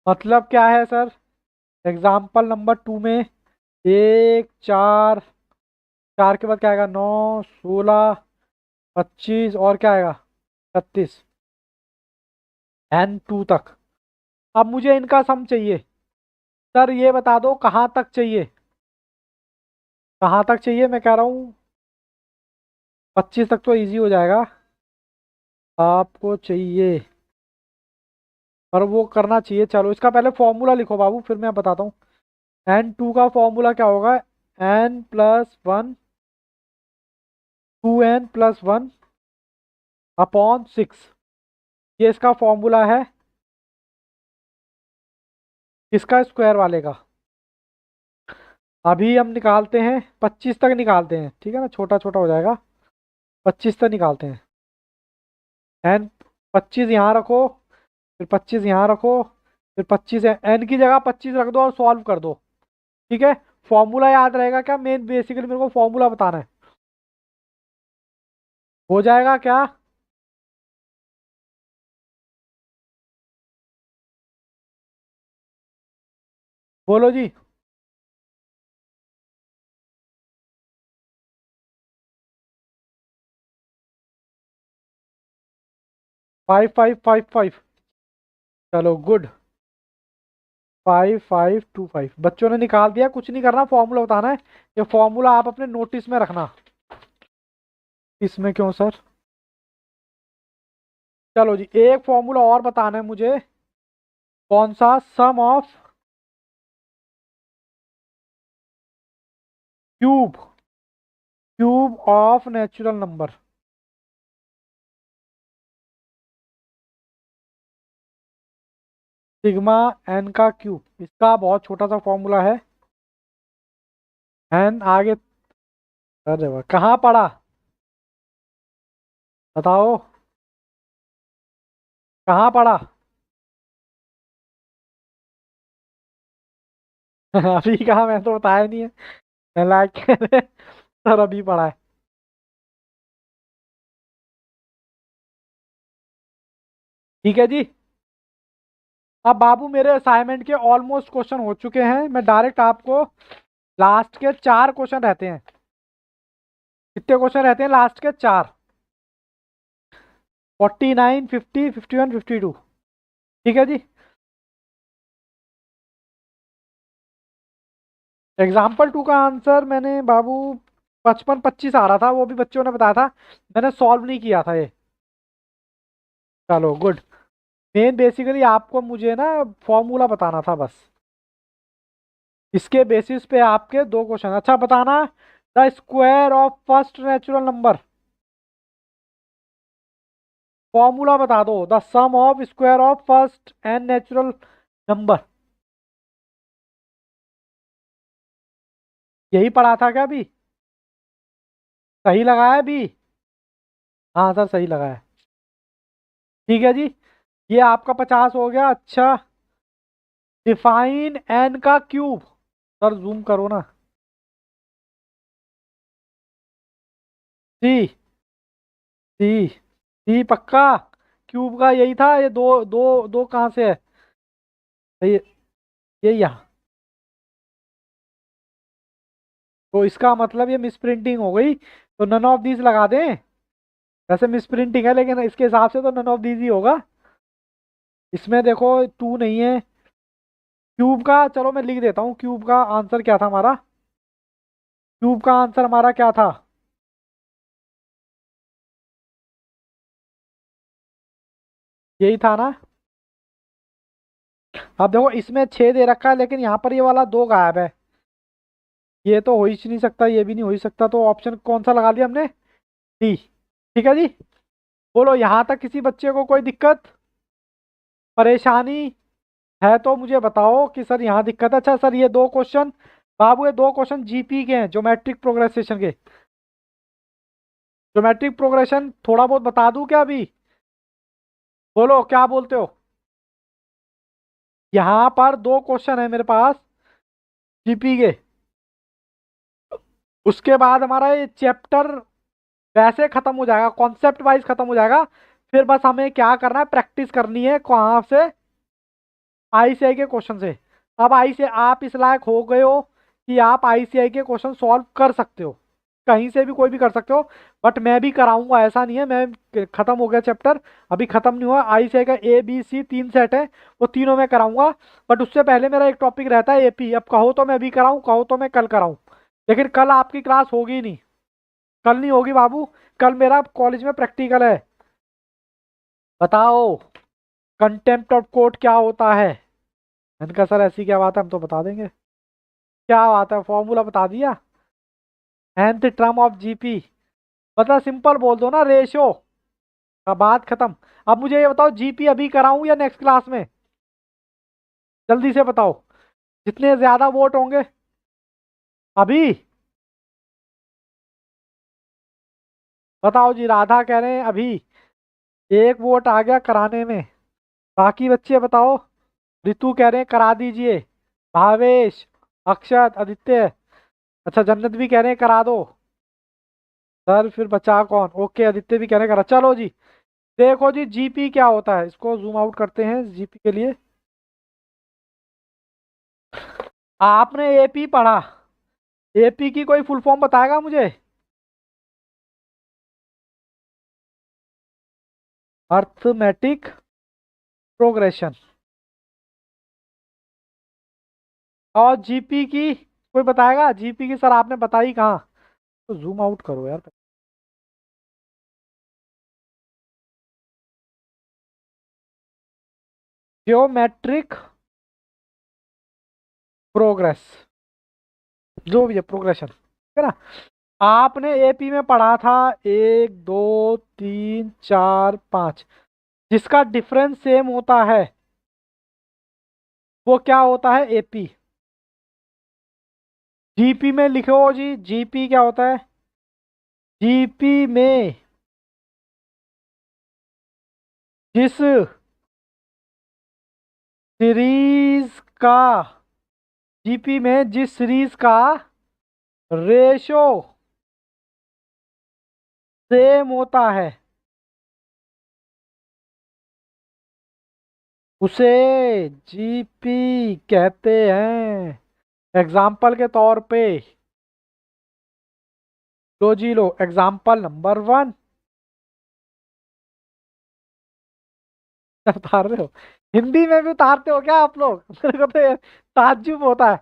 Speaker 1: मतलब क्या है सर? एग्जाम्पल नंबर 2 में 1 4, 4 के बाद क्या आएगा, 9 16 25, और क्या आएगा, 36, n2 तक। अब मुझे इनका सम चाहिए। सर ये बता दो कहाँ तक चाहिए, कहाँ तक चाहिए मैं कह रहा हूँ। 25 तक तो इजी हो जाएगा, आपको चाहिए, पर वो करना चाहिए। चलो इसका पहले फॉर्मूला लिखो बाबू, फिर मैं बताता हूँ। n2 का फॉर्मूला क्या होगा, n+1, 2n+1 अपॉन 6। ये इसका फॉर्मूला है, इसका स्क्वायर वाले का। अभी हम निकालते हैं 25 तक निकालते हैं, ठीक है ना, छोटा छोटा हो जाएगा। 25 तक निकालते हैं। एन 25 यहाँ रखो, फिर 25 यहाँ रखो, फिर 25 एन की जगह 25 रख दो और सॉल्व कर दो। ठीक है, फॉर्मूला याद रहेगा क्या, मेन बेसिकली मेरे को फॉर्मूला बताना है। हो जाएगा क्या? बोलो जी। 5555। चलो गुड। 5525 बच्चों ने निकाल दिया, कुछ नहीं करना, फॉर्मूला बताना है। ये फॉर्मूला आप अपने नोटिस में रखना। इसमें क्यों सर? चलो जी एक फॉर्मूला और बताना है मुझे। कौन सा? Sum of cube, cube of natural number. Sigma N का क्यूब, इसका बहुत छोटा सा फॉर्मूला है। एन आगे। अरे वाह, कहाँ पढ़ा? बताओ, कहाँ पढ़ा? अभी कहाँ, मैं तो बताया नहीं है। मैं लाइक सर अभी पढ़ा है। ठीक है जी। अब बाबू मेरे असाइनमेंट के ऑलमोस्ट क्वेश्चन हो चुके हैं, मैं डायरेक्ट आपको लास्ट के 4 क्वेश्चन रहते हैं। कितने क्वेश्चन रहते हैं लास्ट के 4? 49, 50, 51, 52। ठीक है जी। एग्जाम्पल 2 का आंसर मैंने बाबू 55-25 आ रहा था, वो भी बच्चों ने बताया था, मैंने सॉल्व नहीं किया था ये। चलो गुड। मेन बेसिकली आपको मुझे ना फॉर्मूला बताना था बस, इसके बेसिस पे आपके 2 क्वेश्चन। अच्छा बताना, the square of first natural number. Formula बता दो, the sum of square of first n natural number. यही पढ़ा था क्या अभी? सही लगाया भी? हाँ सर सही लगाया। ठीक है जी। ये आपका 50 हो गया। अच्छा, डिफाइन एन का क्यूब। सर जूम करो ना। सी, सी, सी पक्का। क्यूब का यही था, ये दो दो दो कहाँ से है? ये ये यहाँ। तो इसका मतलब ये मिस प्रिंटिंग हो गई, तो नन ऑफ दीज लगा दें। वैसे मिस प्रिंटिंग है, लेकिन इसके हिसाब से तो नन ऑफ दीज ही होगा। इसमें देखो 2 नहीं है। क्यूब का चलो मैं लिख देता हूँ, क्यूब का आंसर क्या था हमारा? क्यूब का आंसर हमारा क्या था? यही था ना? अब देखो इसमें 6 दे रखा है, लेकिन यहाँ पर ये वाला 2 गायब है। ये तो हो ही नहीं सकता, ये भी नहीं हो ही सकता, तो ऑप्शन कौन सा लगा दिया हमने? डी। ठीक है जी। बोलो यहाँ तक किसी बच्चे को कोई दिक्कत परेशानी है तो मुझे बताओ कि सर यहाँ दिक्कत है। अच्छा सर ये 2 क्वेश्चन बाबू, ये 2 क्वेश्चन जीपी के हैं, ज्योमेट्रिक प्रोग्रेसेशन के। ज्योमेट्रिक प्रोग्रेशन थोड़ा बहुत बता दूं क्या अभी? बोलो क्या बोलते हो? यहाँ पर 2 क्वेश्चन है मेरे पास जीपी के। उसके बाद हमारा ये चैप्टर वैसे खत्म हो जाएगा, कॉन्सेप्ट वाइज खत्म हो जाएगा। फिर बस हमें क्या करना है, प्रैक्टिस करनी है कहाँ से? आईसीआई के क्वेश्चन से। अब आई से आप इस लायक हो गए हो कि आप आईसीआई के क्वेश्चन सॉल्व कर सकते हो, कहीं से भी कोई भी कर सकते हो। बट मैं भी कराऊंगा, ऐसा नहीं है। मैं खत्म हो गया चैप्टर, अभी खत्म नहीं हुआ। आईसीआई का ए बी सी 3 सेट है, वो तीनों मैं कराऊंगा। बट उससे पहले मेरा एक टॉपिक रहता है एपी। अब कहो तो मैं अभी कराऊं, कहो तो मैं कल कराऊं, लेकिन कल आपकी क्लास होगी नहीं। कल नहीं होगी बाबू, कल मेरा कॉलेज में प्रैक्टिकल है। बताओ कंटेम्प्ट ऑफ कोर्ट क्या होता है? मैंने कहा सर ऐसी क्या बात है, हम तो बता देंगे। क्या बात है, फॉर्मूला बता दिया। nth टर्म ऑफ जीपी, मतलब सिंपल बोल दो ना, रेशो। अब बात खत्म। अब मुझे ये बताओ, जीपी अभी कराऊं या नेक्स्ट क्लास में? जल्दी से बताओ, जितने ज्यादा वोट होंगे। अभी बताओ जी, राधा कह रहे हैं अभी। एक वोट आ गया कराने में। बाकी बच्चे बताओ। रितु कह रहे हैं करा दीजिए। भावेश, अक्षत, आदित्य, अच्छा जन्नत भी कह रहे हैं करा दो। सर फिर बचा कौन? ओके आदित्य भी कह रहे हैं करा, चलो जी। देखो जी जीपी क्या होता है, इसको जूम आउट करते हैं जीपी के लिए। आपने एपी पढ़ा, एपी की कोई फुल फॉर्म बताएगा मुझे? Arithmetic progression. और जीपी की कोई बताएगा? जीपी की सर आपने बताई कहाँ? तो जूम आउट करो यार। जियोमेट्रिक प्रोग्रेस, जो भी है प्रोग्रेशन। है ना। आपने एपी में पढ़ा था 1 2 3 4 5, जिसका डिफरेंस सेम होता है वो क्या होता है, एपी। जीपी में लिखो जी, जीपी क्या होता है। जीपी में जिस सीरीज का जीपी में जिस सीरीज का रेशो सेम होता है उसे जीपी कहते हैं। एग्जाम्पल के तौर पे लो जी, लो एग्जाम्पल नंबर 1। उतार रहे हो, हिंदी में भी उतारते हो क्या आप लोग? मेरे को तो ये ताज्जुब होता है।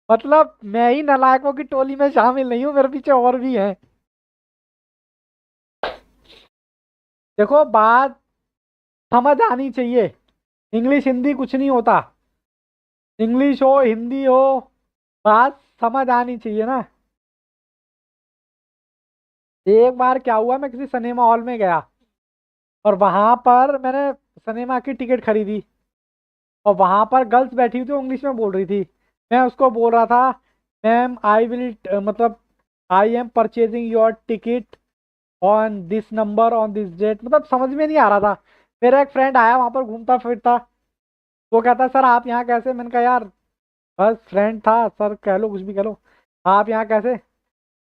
Speaker 1: मतलब मैं ही नालायकों की टोली में शामिल नहीं हूँ, मेरे पीछे और भी हैं। देखो बात समझ आनी चाहिए, इंग्लिश हिंदी कुछ नहीं होता। इंग्लिश हो हिंदी हो, बात समझ आनी चाहिए ना। एक बार क्या हुआ, मैं किसी सिनेमा हॉल में गया और वहां पर मैंने सिनेमा की टिकट खरीदी, और वहां पर गर्ल्स बैठी हुई थी, वो इंग्लिश में बोल रही थी। मैं उसको बोल रहा था, मैम आई विल मतलब I am purchasing your ticket on this number on this date, मतलब समझ में नहीं आ रहा था। मेरा एक फ्रेंड आया वहां पर घूमता फिरता, वो कहता सर आप यहाँ कैसे। मैंने कहा यार बस फ्रेंड था सर, कह लो कुछ भी कह लो, आप यहाँ कैसे।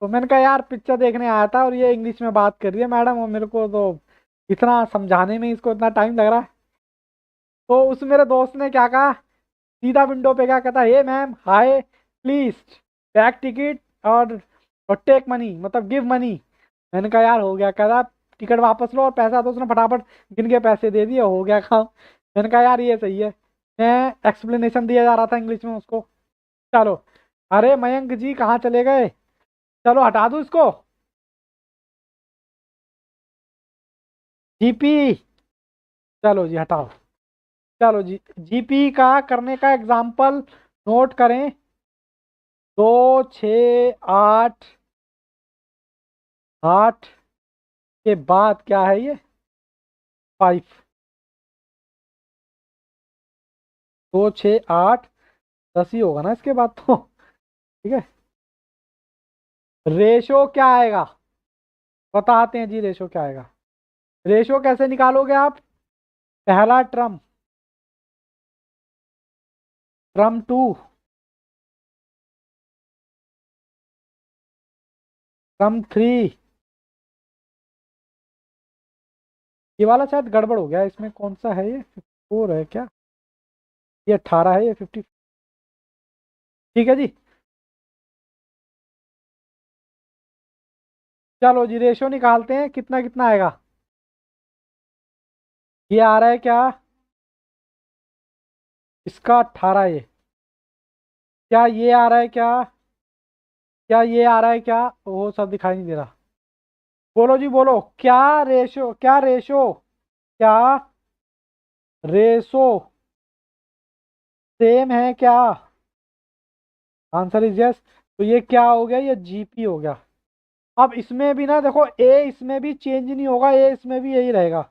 Speaker 1: तो मैंने कहा यार पिक्चर देखने आया था और ये इंग्लिश में बात कर रही है मैडम, और मेरे को तो इतना समझाने में इसको इतना टाइम लग रहा है। तो उस मेरे दोस्त ने क्या कहा, सीधा विंडो पे क्या कहता, hey ma'am hi please back ticket और टेक मनी, मतलब गिव मनी। मैंने कहा यार हो गया, कह रहा टिकट वापस लो और पैसा दो। उसने फटाफट गिन के पैसे दे दिए, हो गया काम। मैंने कहा यार ये सही है। मैं एक्सप्लेनेशन दिया जा रहा था इंग्लिश में उसको। चलो, अरे मयंक जी कहाँ चले गए, चलो हटा दूँ इसको। जीपी, चलो जी हटाओ। चलो जी, जीपी का करने का एग्जाम्पल नोट करें। 2 6 8, 8 के बाद क्या है ये, 5। 2 6 8 10 ही होगा ना इसके बाद तो। ठीक है, रेशो क्या आएगा, बताते हैं जी रेशो क्या आएगा। रेशो कैसे निकालोगे आप, पहला टर्म, टर्म 2, टर्म 3। ये वाला शायद गड़बड़ हो गया, इसमें कौन सा है ये, 54 है क्या, ये 18 है, ये 50। ठीक है जी। चलो जी रेशो निकालते हैं, कितना कितना आएगा। ये आ रहा है क्या, इसका 18 ये, क्या ये आ रहा है क्या, क्या ये आ रहा है क्या, वो सब दिखाई नहीं दे रहा। बोलो जी बोलो, क्या रेशो, क्या रेशो, क्या रेशो सेम है क्या, आंसर इज यस। तो ये क्या हो गया, ये जीपी हो गया। अब इसमें भी ना देखो, ए इसमें भी चेंज नहीं होगा, ए इसमें भी यही रहेगा।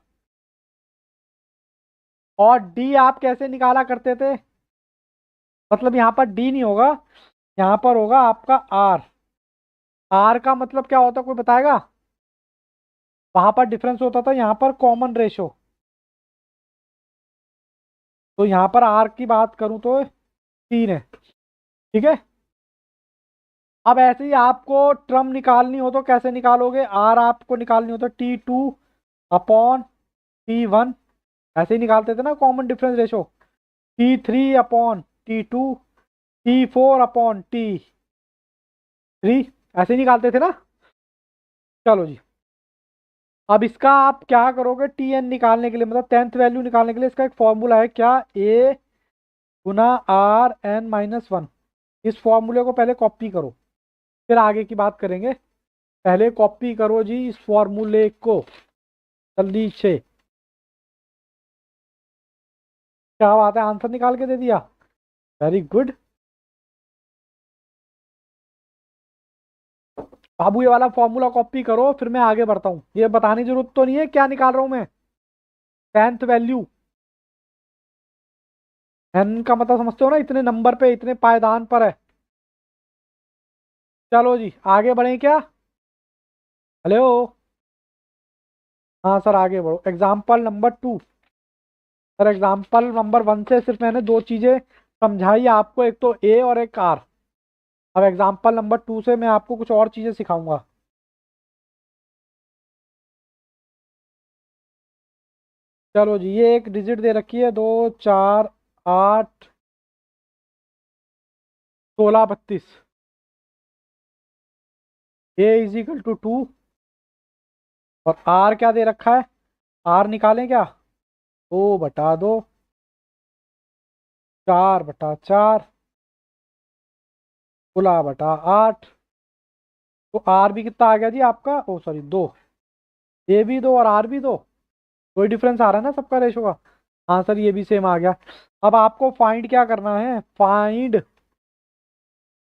Speaker 1: और डी आप कैसे निकाला करते थे, मतलब यहाँ पर डी नहीं होगा, यहाँ पर होगा आपका आर। आर का मतलब क्या होता है, कोई बताएगा। वहां पर डिफरेंस होता था, यहाँ पर कॉमन रेशो। तो यहाँ पर आर की बात करूं तो 3 है। ठीक है, अब ऐसे ही आपको ट्रम निकालनी हो तो कैसे निकालोगे, आर आपको निकालनी हो तो T2/T1, ऐसे ही निकालते थे ना common difference ratio. T3/T2, T4/T3, ऐसे ही निकालते थे ना। चलो जी, अब इसका आप क्या करोगे, टी एन निकालने के लिए, मतलब 10th वैल्यू निकालने के लिए इसका एक फॉर्मूला है, क्या, A×RN-1। इस फॉर्मूले को पहले कॉपी करो, फिर आगे की बात करेंगे। पहले कॉपी करो जी इस फॉर्मूले को, जल्दी से। क्या बात है, आंसर निकाल के दे दिया, वेरी गुड। बाबू ये वाला फॉर्मूला कॉपी करो, फिर मैं आगे बढ़ता हूँ। ये बताने की जरूरत तो नहीं है क्या निकाल रहा हूँ मैं। 10th वैल्यू, एन का मतलब समझते हो ना, इतने नंबर पे, इतने पायदान पर है। चलो जी आगे बढ़े क्या। हेलो। हाँ सर आगे बढ़ो। Example number 2। Sir example number 1 से सिर्फ मैंने दो चीजें समझाई आपको, एक तो ए और एक आर। अब एग्जाम्पल नंबर 2 से मैं आपको कुछ और चीजें सिखाऊंगा। चलो जी, ये एक डिजिट दे रखी है, 2 4 8 16 32। A is equal to 2। और आर क्या दे रखा है, आर निकालें क्या। 2/2, 4/4, 16/8। तो आर भी कितना आ गया जी आपका, ओ सॉरी 2। ए भी 2 और आर भी 2। कोई डिफरेंस आ रहा है ना सबका रेशो का। हाँ सर ये भी सेम आ गया। अब आपको फाइंड क्या करना है, फाइंड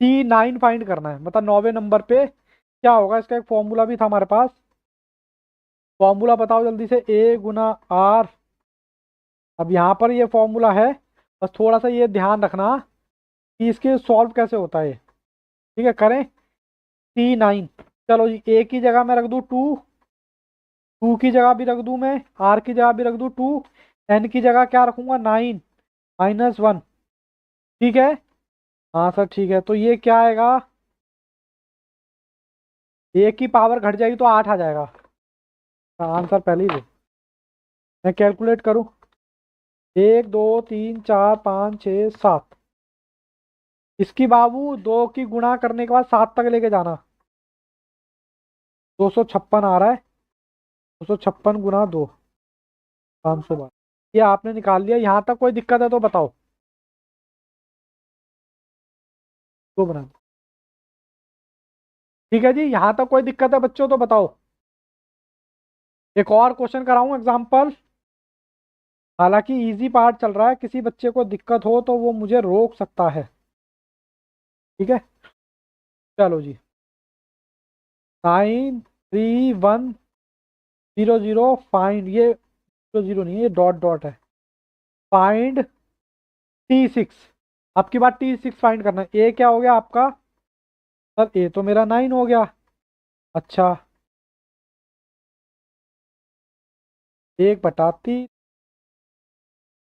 Speaker 1: C9 फाइंड करना है, मतलब 9वें नंबर पे क्या होगा। इसका एक फॉर्मूला भी था हमारे पास। फॉर्मूला बताओ जल्दी से, A × R। अब यहाँ पर ये फॉर्मूला है, बस थोड़ा सा ये ध्यान रखना कि इसके सॉल्व कैसे होता है। ठीक है करें। C9। चलो जी, ए की जगह मैं रख दूँ 2, 2 की जगह भी रख दूँ मैं, आर की जगह भी रख दूँ 2, एन की जगह क्या रखूंगा 9 - 1। ठीक है। हाँ सर ठीक है, तो ये क्या आएगा, एक की पावर घट जाएगी तो 8 आ जाएगा। आंसर पहले ही दे, मैं कैलकुलेट करूँ। 1 2 3 4 5 6 7। इसकी बाबू 2 की गुणा करने के बाद 7 तक लेके जाना। 256 आ रहा है। 256 × 2, 512। ये आपने निकाल लिया, यहाँ तक कोई दिक्कत है तो बताओ। तो बना। ठीक है जी, यहाँ तक कोई दिक्कत है बच्चों तो बताओ। एक और क्वेश्चन कराऊं एग्जाम्पल। हालांकि इजी पार्ट चल रहा है, किसी बच्चे को दिक्कत हो तो वो मुझे रोक सकता है। ठीक है। चलो जी, 9 3 1 0 0 फाइंड, ये 0 0 नहीं है, ये डॉट डॉट है। Find T6। आपकी बात T6 फाइंड करना है। ए क्या हो गया आपका, सर ए तो मेरा 9 हो गया। अच्छा, 1/3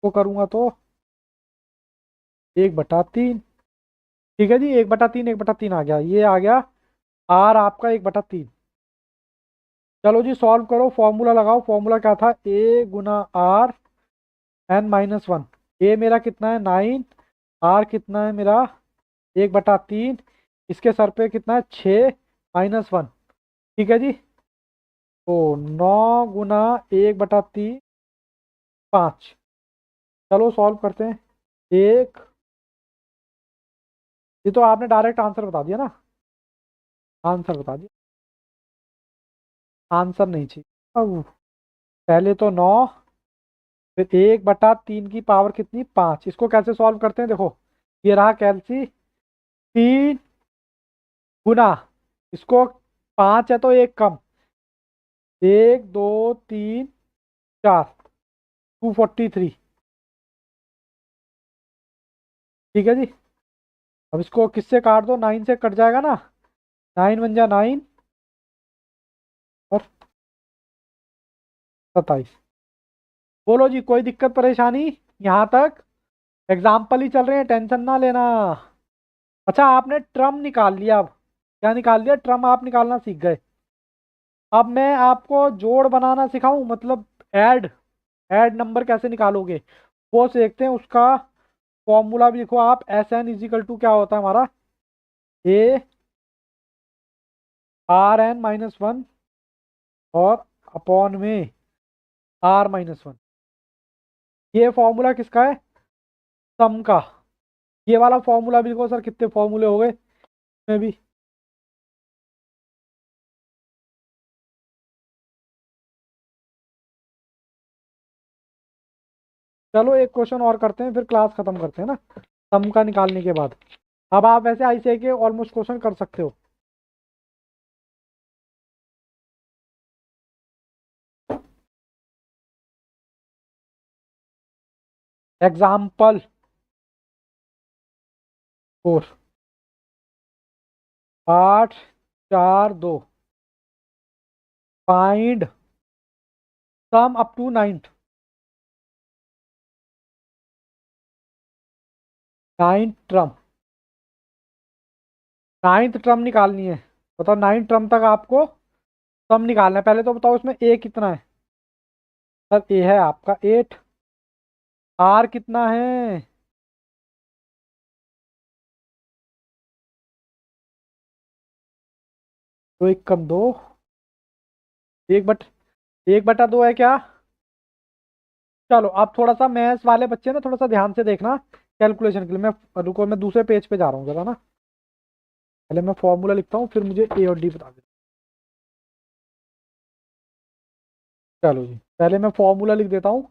Speaker 1: को करूंगा तो 1/3। ठीक है जी, 1/3 1/3 आ गया, ये आ गया आर आपका 1/3। चलो जी सॉल्व करो, फॉर्मूला लगाओ। फॉर्मूला क्या था, A × R n - 1। ए मेरा कितना है 9, आर कितना है मेरा 1/3, इसके सर पे कितना है 6 - 1। ठीक है जी। तो 9 × 1/3 5। चलो सॉल्व करते हैं। एक, ये तो आपने डायरेक्ट आंसर बता दिया ना, आंसर बता दिया। आंसर नहीं चाहिए अब। पहले तो 9, फिर 1/3 की पावर कितनी 5। इसको कैसे सॉल्व करते हैं देखो, ये रहा कैलसी 3 गुना, इसको 5 है तो एक कम, 1 2 3 4, 243। ठीक है जी। अब इसको किससे काट दो, 9 से कट जाएगा ना, 9 × 1 = 9 और 27। बोलो जी कोई दिक्कत परेशानी यहाँ तक। एग्जाम्पल ही चल रहे हैं, टेंशन ना लेना। अच्छा आपने ट्रम निकाल लिया, अब क्या निकाल लिया, ट्रम आप निकालना सीख गए। अब मैं आपको जोड़ बनाना सिखाऊं, मतलब ऐड, ऐड नंबर कैसे निकालोगे वो सीखते हैं। उसका फॉर्मूला भी लिखो आप, SN = क्या होता है हमारा, A/(RN - 1) और अपॉन में R - 1। ये फॉर्मूला किसका है, सम का। ये वाला फॉर्मूला भी लिखो। सर कितने फॉर्मूले हो गए में भी। चलो एक क्वेश्चन और करते हैं, फिर क्लास खत्म करते हैं ना, सम का निकालने के बाद। अब आप वैसे ICI के ऑलमोस्ट क्वेश्चन कर सकते हो। Example 4, 8, 4, 2, find sum up to 9th। 9th term, 9th term निकालनी है। बताओ 9th टर्म तक आपको सम निकालना है। पहले तो बताओ इसमें ए कितना है। सर ए है आपका 8। आर कितना है। तो एक कम दो, एक बट 1/2 है क्या। चलो आप थोड़ा सा मैथ्स वाले बच्चे ना थोड़ा सा ध्यान से देखना कैलकुलेशन के लिए। मैं रुको, मैं दूसरे पेज पे जा रहा हूँ जरा ना। पहले मैं फॉर्मूला लिखता हूँ, फिर मुझे ए और डी बता देना। चलो जी, पहले मैं फॉर्मूला लिख देता हूँ।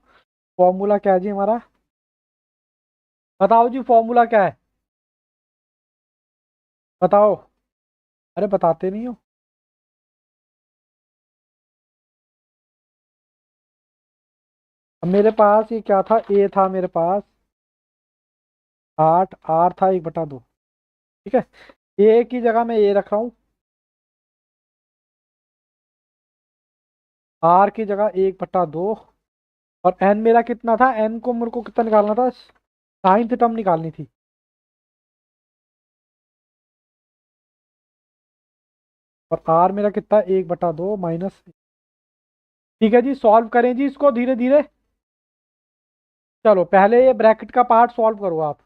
Speaker 1: फॉर्मूला क्या है जी हमारा। बताओ जी फॉर्मूला क्या है। बताओ। अरे बताते नहीं हो। अब मेरे पास ये क्या था, ए था मेरे पास 8, आर था 1/2। ठीक है, ए की जगह मैं ए रख रहा हूँ, आर की जगह 1/2। और एन मेरा कितना था, एन को मेरे को कितना निकालना था, 9th टर्म निकालनी थी। और आर मेरा कितना, 1/2 माइनस। ठीक है जी, सॉल्व करें जी इसको धीरे धीरे। चलो पहले ये ब्रैकेट का पार्ट सॉल्व करो आप।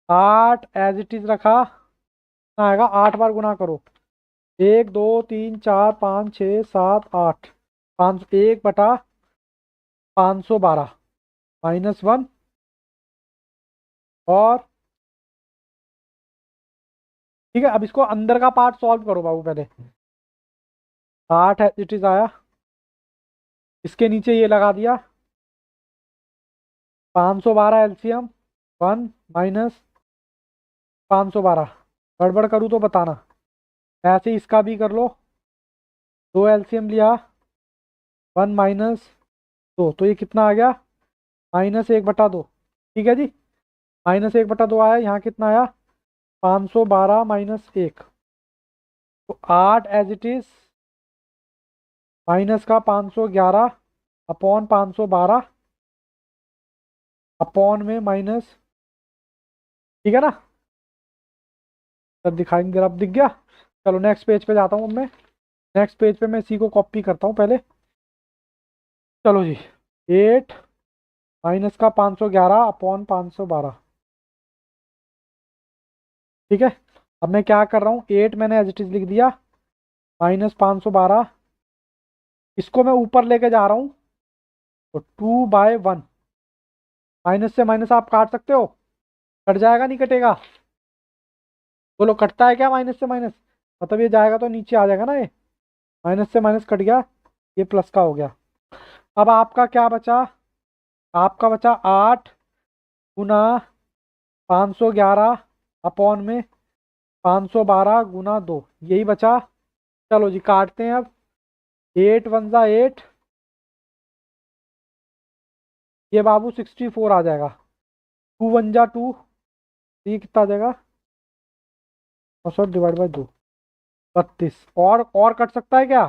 Speaker 1: 8 एज इट इज रखा, कितना आएगा, 8 बार गुना करो। 1, 2, 3, 4, 5, 6, 7, 8। 1/512 -1। और ठीक है, अब इसको अंदर का पार्ट सॉल्व करो बाबू पहले। 8 एज इट इज आया, इसके नीचे ये लगा दिया। 512 एलसीएम 1 माइनस 512। गड़बड़ करूँ तो बताना। ऐसे ही इसका भी कर लो। 2 एलसीएम लिया, 1 माइनस 2, तो ये कितना आ गया, -1/2। ठीक है जी, -1/2 आया। यहाँ कितना आया, 512 -1। तो 8 एज इट इज माइनस का 511 अपॉन 512 अपॉन में माइनस। ठीक है ना, तब दिखाएंगे, अब दिख गया। चलो नेक्स्ट पेज पे जाता हूँ मैं। नेक्स्ट पेज पे मैं इसी को कॉपी करता हूँ पहले। चलो जी, 8 माइनस का 511 अपॉन 512। ठीक है, अब मैं क्या कर रहा हूँ, 8 मैंने एज इट इज लिख दिया, -512, इसको मैं ऊपर लेके जा रहा हूँ। तो 2/1, माइनस से माइनस आप काट सकते हो, कट जाएगा नहीं कटेगा। बोलो कटता है क्या माइनस से माइनस, मतलब ये जाएगा तो नीचे आ जाएगा ना, ये माइनस से माइनस कट गया, ये प्लस का हो गया। अब आपका क्या बचा, आपका बचा 8 गुना 511 अपॉन में 512 गुना 2, यही बचा। चलो जी काटते हैं अब। 8 1 जा 8, ये बाबू 64 आ जाएगा। 2 1 जा 2, ये कितना आ जाएगा, और सब डिवाइड बाई 2, 32। और कट सकता है क्या,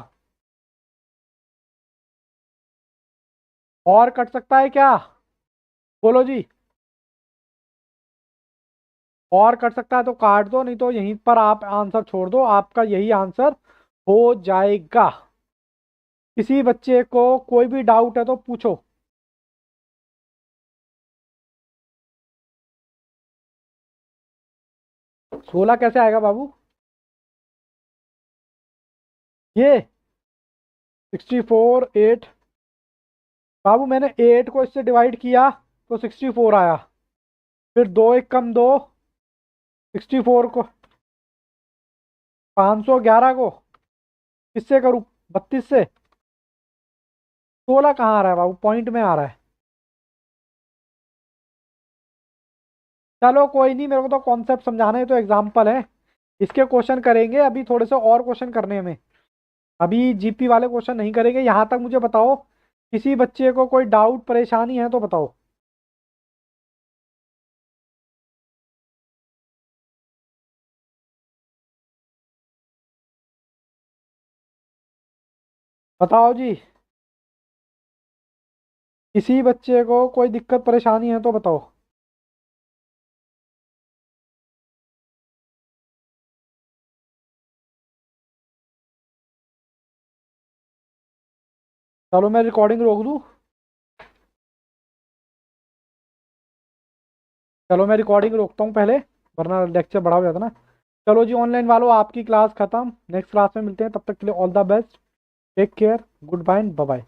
Speaker 1: और कट सकता है क्या, बोलो जी। और कट सकता है तो काट दो, नहीं तो यहीं पर आप आंसर छोड़ दो, आपका यही आंसर हो जाएगा। किसी बच्चे को कोई भी डाउट है तो पूछो। 16 कैसे आएगा बाबू, ये 64 8। बाबू मैंने 8 को इससे डिवाइड किया तो 64 आया, फिर 2 1 कम 2, 64 को 511 को किससे करूँ, 32 से। 16 कहाँ आ रहा है बाबू, पॉइंट में आ रहा है। चलो कोई नहीं, मेरे को तो कॉन्सेप्ट समझाना है, तो एग्जाम्पल है, इसके क्वेश्चन करेंगे अभी, थोड़े से और क्वेश्चन करने हैं हमें। अभी जीपी वाले क्वेश्चन नहीं करेंगे। यहाँ तक मुझे बताओ, किसी बच्चे को कोई डाउट परेशानी है तो बताओ। बताओ जी, किसी बच्चे को कोई दिक्कत परेशानी है तो बताओ। चलो मैं रिकॉर्डिंग रोक दूँ। चलो मैं रिकॉर्डिंग रोकता हूँ पहले, वरना लेक्चर बड़ा हो जाता ना। चलो जी ऑनलाइन वालों, आपकी क्लास खत्म। नेक्स्ट क्लास में मिलते हैं, तब तक के लिए all the best. Take care, goodbye, bye bye.